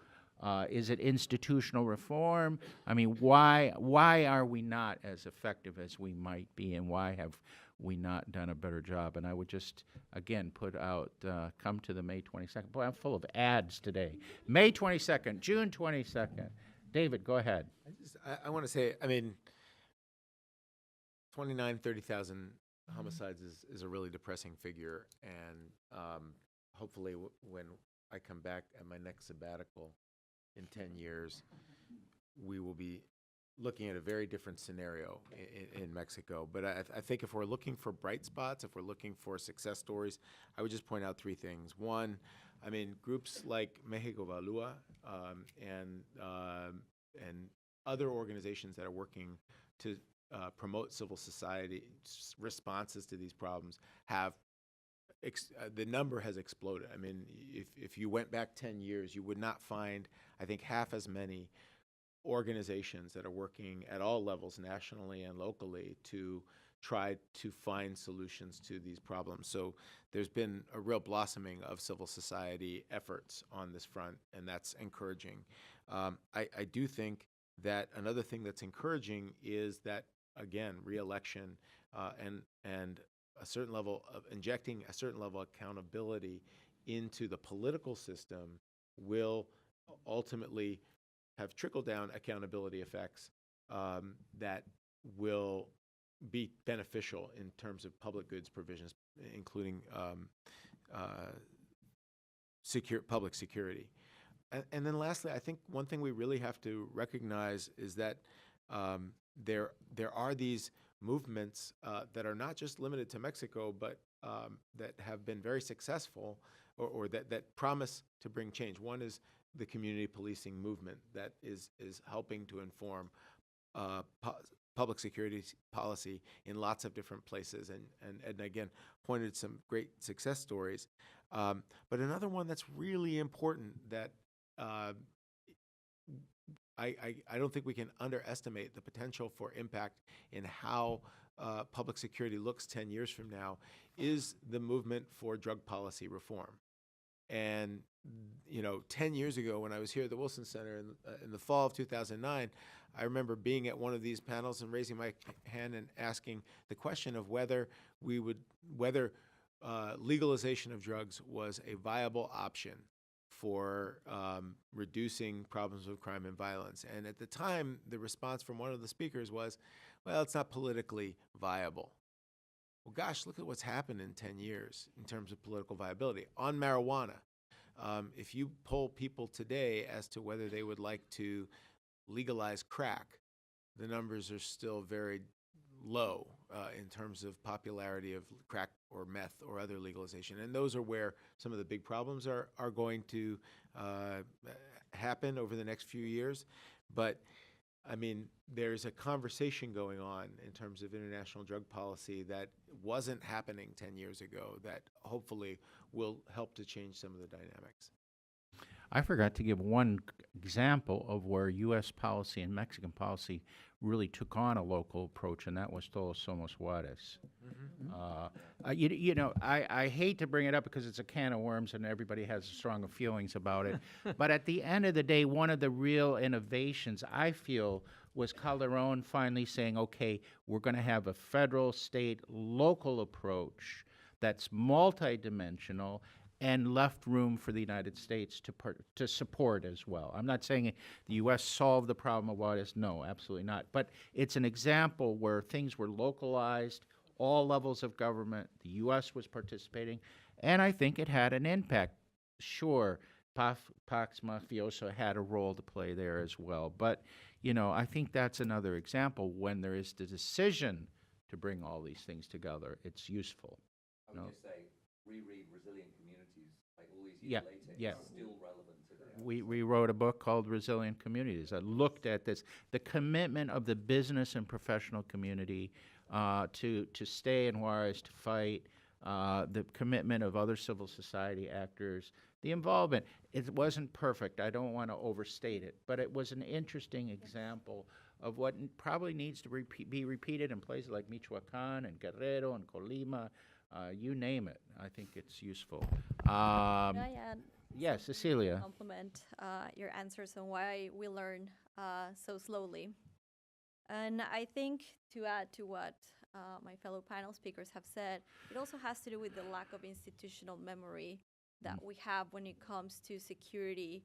Is it institutional reform? I mean, why are we not as effective as we might be, and why have we not done a better job? And I would just, again, put out, come to the May 22nd. Boy, I'm full of ads today. May 22nd, June 22nd. David, go ahead. I want to say, I mean, 30,000 homicides is a really depressing figure, and hopefully when I come back at my next sabbatical in 10 years, we will be looking at a very different scenario in Mexico. But I think if we're looking for bright spots, if we're looking for success stories, I would just point out three things. One, I mean, groups like Mexico Valua and other organizations that are working to promote civil society responses to these problems have the number has exploded. I mean, if you went back 10 years, you would not find, I think, half as many organizations that are working at all levels, nationally and locally, to try to find solutions to these problems. So there's been a real blossoming of civil society efforts on this front, and that's encouraging. I do think that another thing that's encouraging is that, again, re-election and a certain level of injecting a certain level of accountability into the political system will ultimately have trickle-down accountability effects that will be beneficial in terms of public goods provisions, including public security. And then lastly, I think one thing we really have to recognize is that there are these movements that are not just limited to Mexico, but that have been very successful or that promise to bring change. One is the community policing movement that is helping to inform public security policy in lots of different places, and again, pointed some great success stories. But another one that's really important that I don't think we can underestimate the potential for impact in how public security looks 10 years from now is the movement for drug policy reform. And 10 years ago, when I was here at the Wilson Center in the fall of 2009, I remember being at one of these panels and raising my hand and asking the question of whether legalization of drugs was a viable option for reducing problems with crime and violence. And at the time, the response from one of the speakers was, well, it's not politically viable. Well, gosh, look at what's happened in 10 years in terms of political viability. On marijuana, if you poll people today as to whether they would like to legalize crack, the numbers are still very low. in terms of popularity of crack or meth or other legalization. And those are where some of the big problems are going to happen over the next few years. But I mean, there's a conversation going on in terms of international drug policy that wasn't happening 10 years ago that hopefully will help to change some of the dynamics. I forgot to give one example of where U.S. policy and Mexican policy really took on a local approach, and that was Todos Somos Juarez. You know, I hate to bring it up because it's a can of worms and everybody has strong feelings about it. But at the end of the day, one of the real innovations, I feel, was Calderon finally saying, okay, we're going to have a federal, state, local approach that's multidimensional and left room for the United States to support as well. I'm not saying the U.S. solved the problem of Juarez. No, absolutely not. But it's an example where things were localized, all levels of government, the U.S. was participating, and I think it had an impact. Sure, Pax Mafioso had a role to play there as well. But, you know, I think that's another example when there is the decision to bring all these things together. It's useful. I would just say, reread Resilient Communities, like all these Yeah, years later, yeah. it's still relevant today. We wrote a book called Resilient Communities that looked at this, the commitment of the business and professional community to stay in Juarez, to fight, the commitment of other civil society actors, the involvement. It wasn't perfect. I don't want to overstate it, but it was an interesting example of what probably needs to be repeated in places like Michoacan and Guerrero and Colima, you name it. I think it's useful. Can I add Yes, Cecilia. compliment your answers on why we learn so slowly. And I think to add to what my fellow panel speakers have said, it also has to do with the lack of institutional memory that we have when it comes to security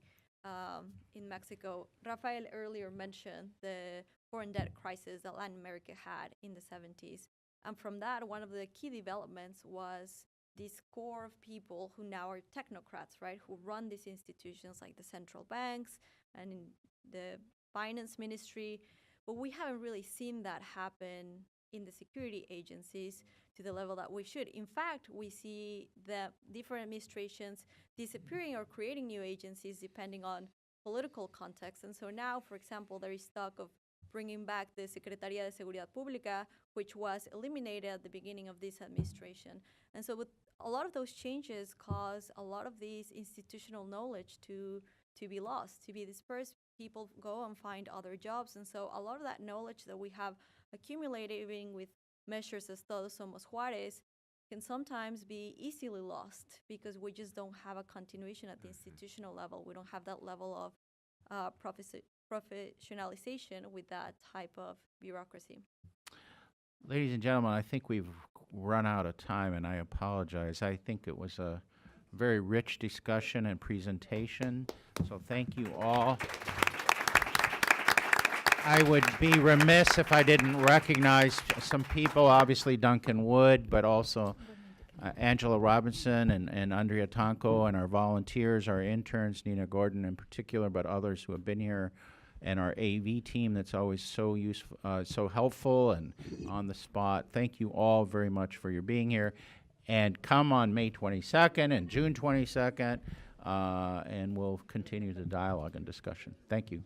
in Mexico. Rafael earlier mentioned the foreign debt crisis that Latin America had in the 70s. And from that, one of the key developments was this core of people who now are technocrats, right, who run these institutions like the central banks and in the finance ministry. But we haven't really seen that happen in the security agencies to the level that we should. In fact, we see the different administrations disappearing or creating new agencies depending on political context. And so now, for example, there is talk of bringing back the Secretaría de Seguridad Pública, which was eliminated at the beginning of this administration. And so with a lot of those changes cause a lot of these institutional knowledge to be lost, to be dispersed. People go and find other jobs. And so a lot of that knowledge that we have accumulated even with measures as Todos Somos Juarez can sometimes be easily lost because we just don't have a continuation at the institutional level. We don't have that level of professionalization with that type of bureaucracy. Ladies and gentlemen, I think we've run out of time, and I apologize. I think it was a very rich discussion and presentation, so thank you all. I would be remiss if I didn't recognize some people, obviously Duncan Wood, but also Angela Robinson and Andrea Tonko, and our volunteers, our interns, Nina Gordon in particular, but others who have been here, and our AV team that's always so useful, so helpful and on the spot. Thank you all very much for your being here. And come on May 22nd and June 22nd, and we'll continue the dialogue and discussion. Thank you.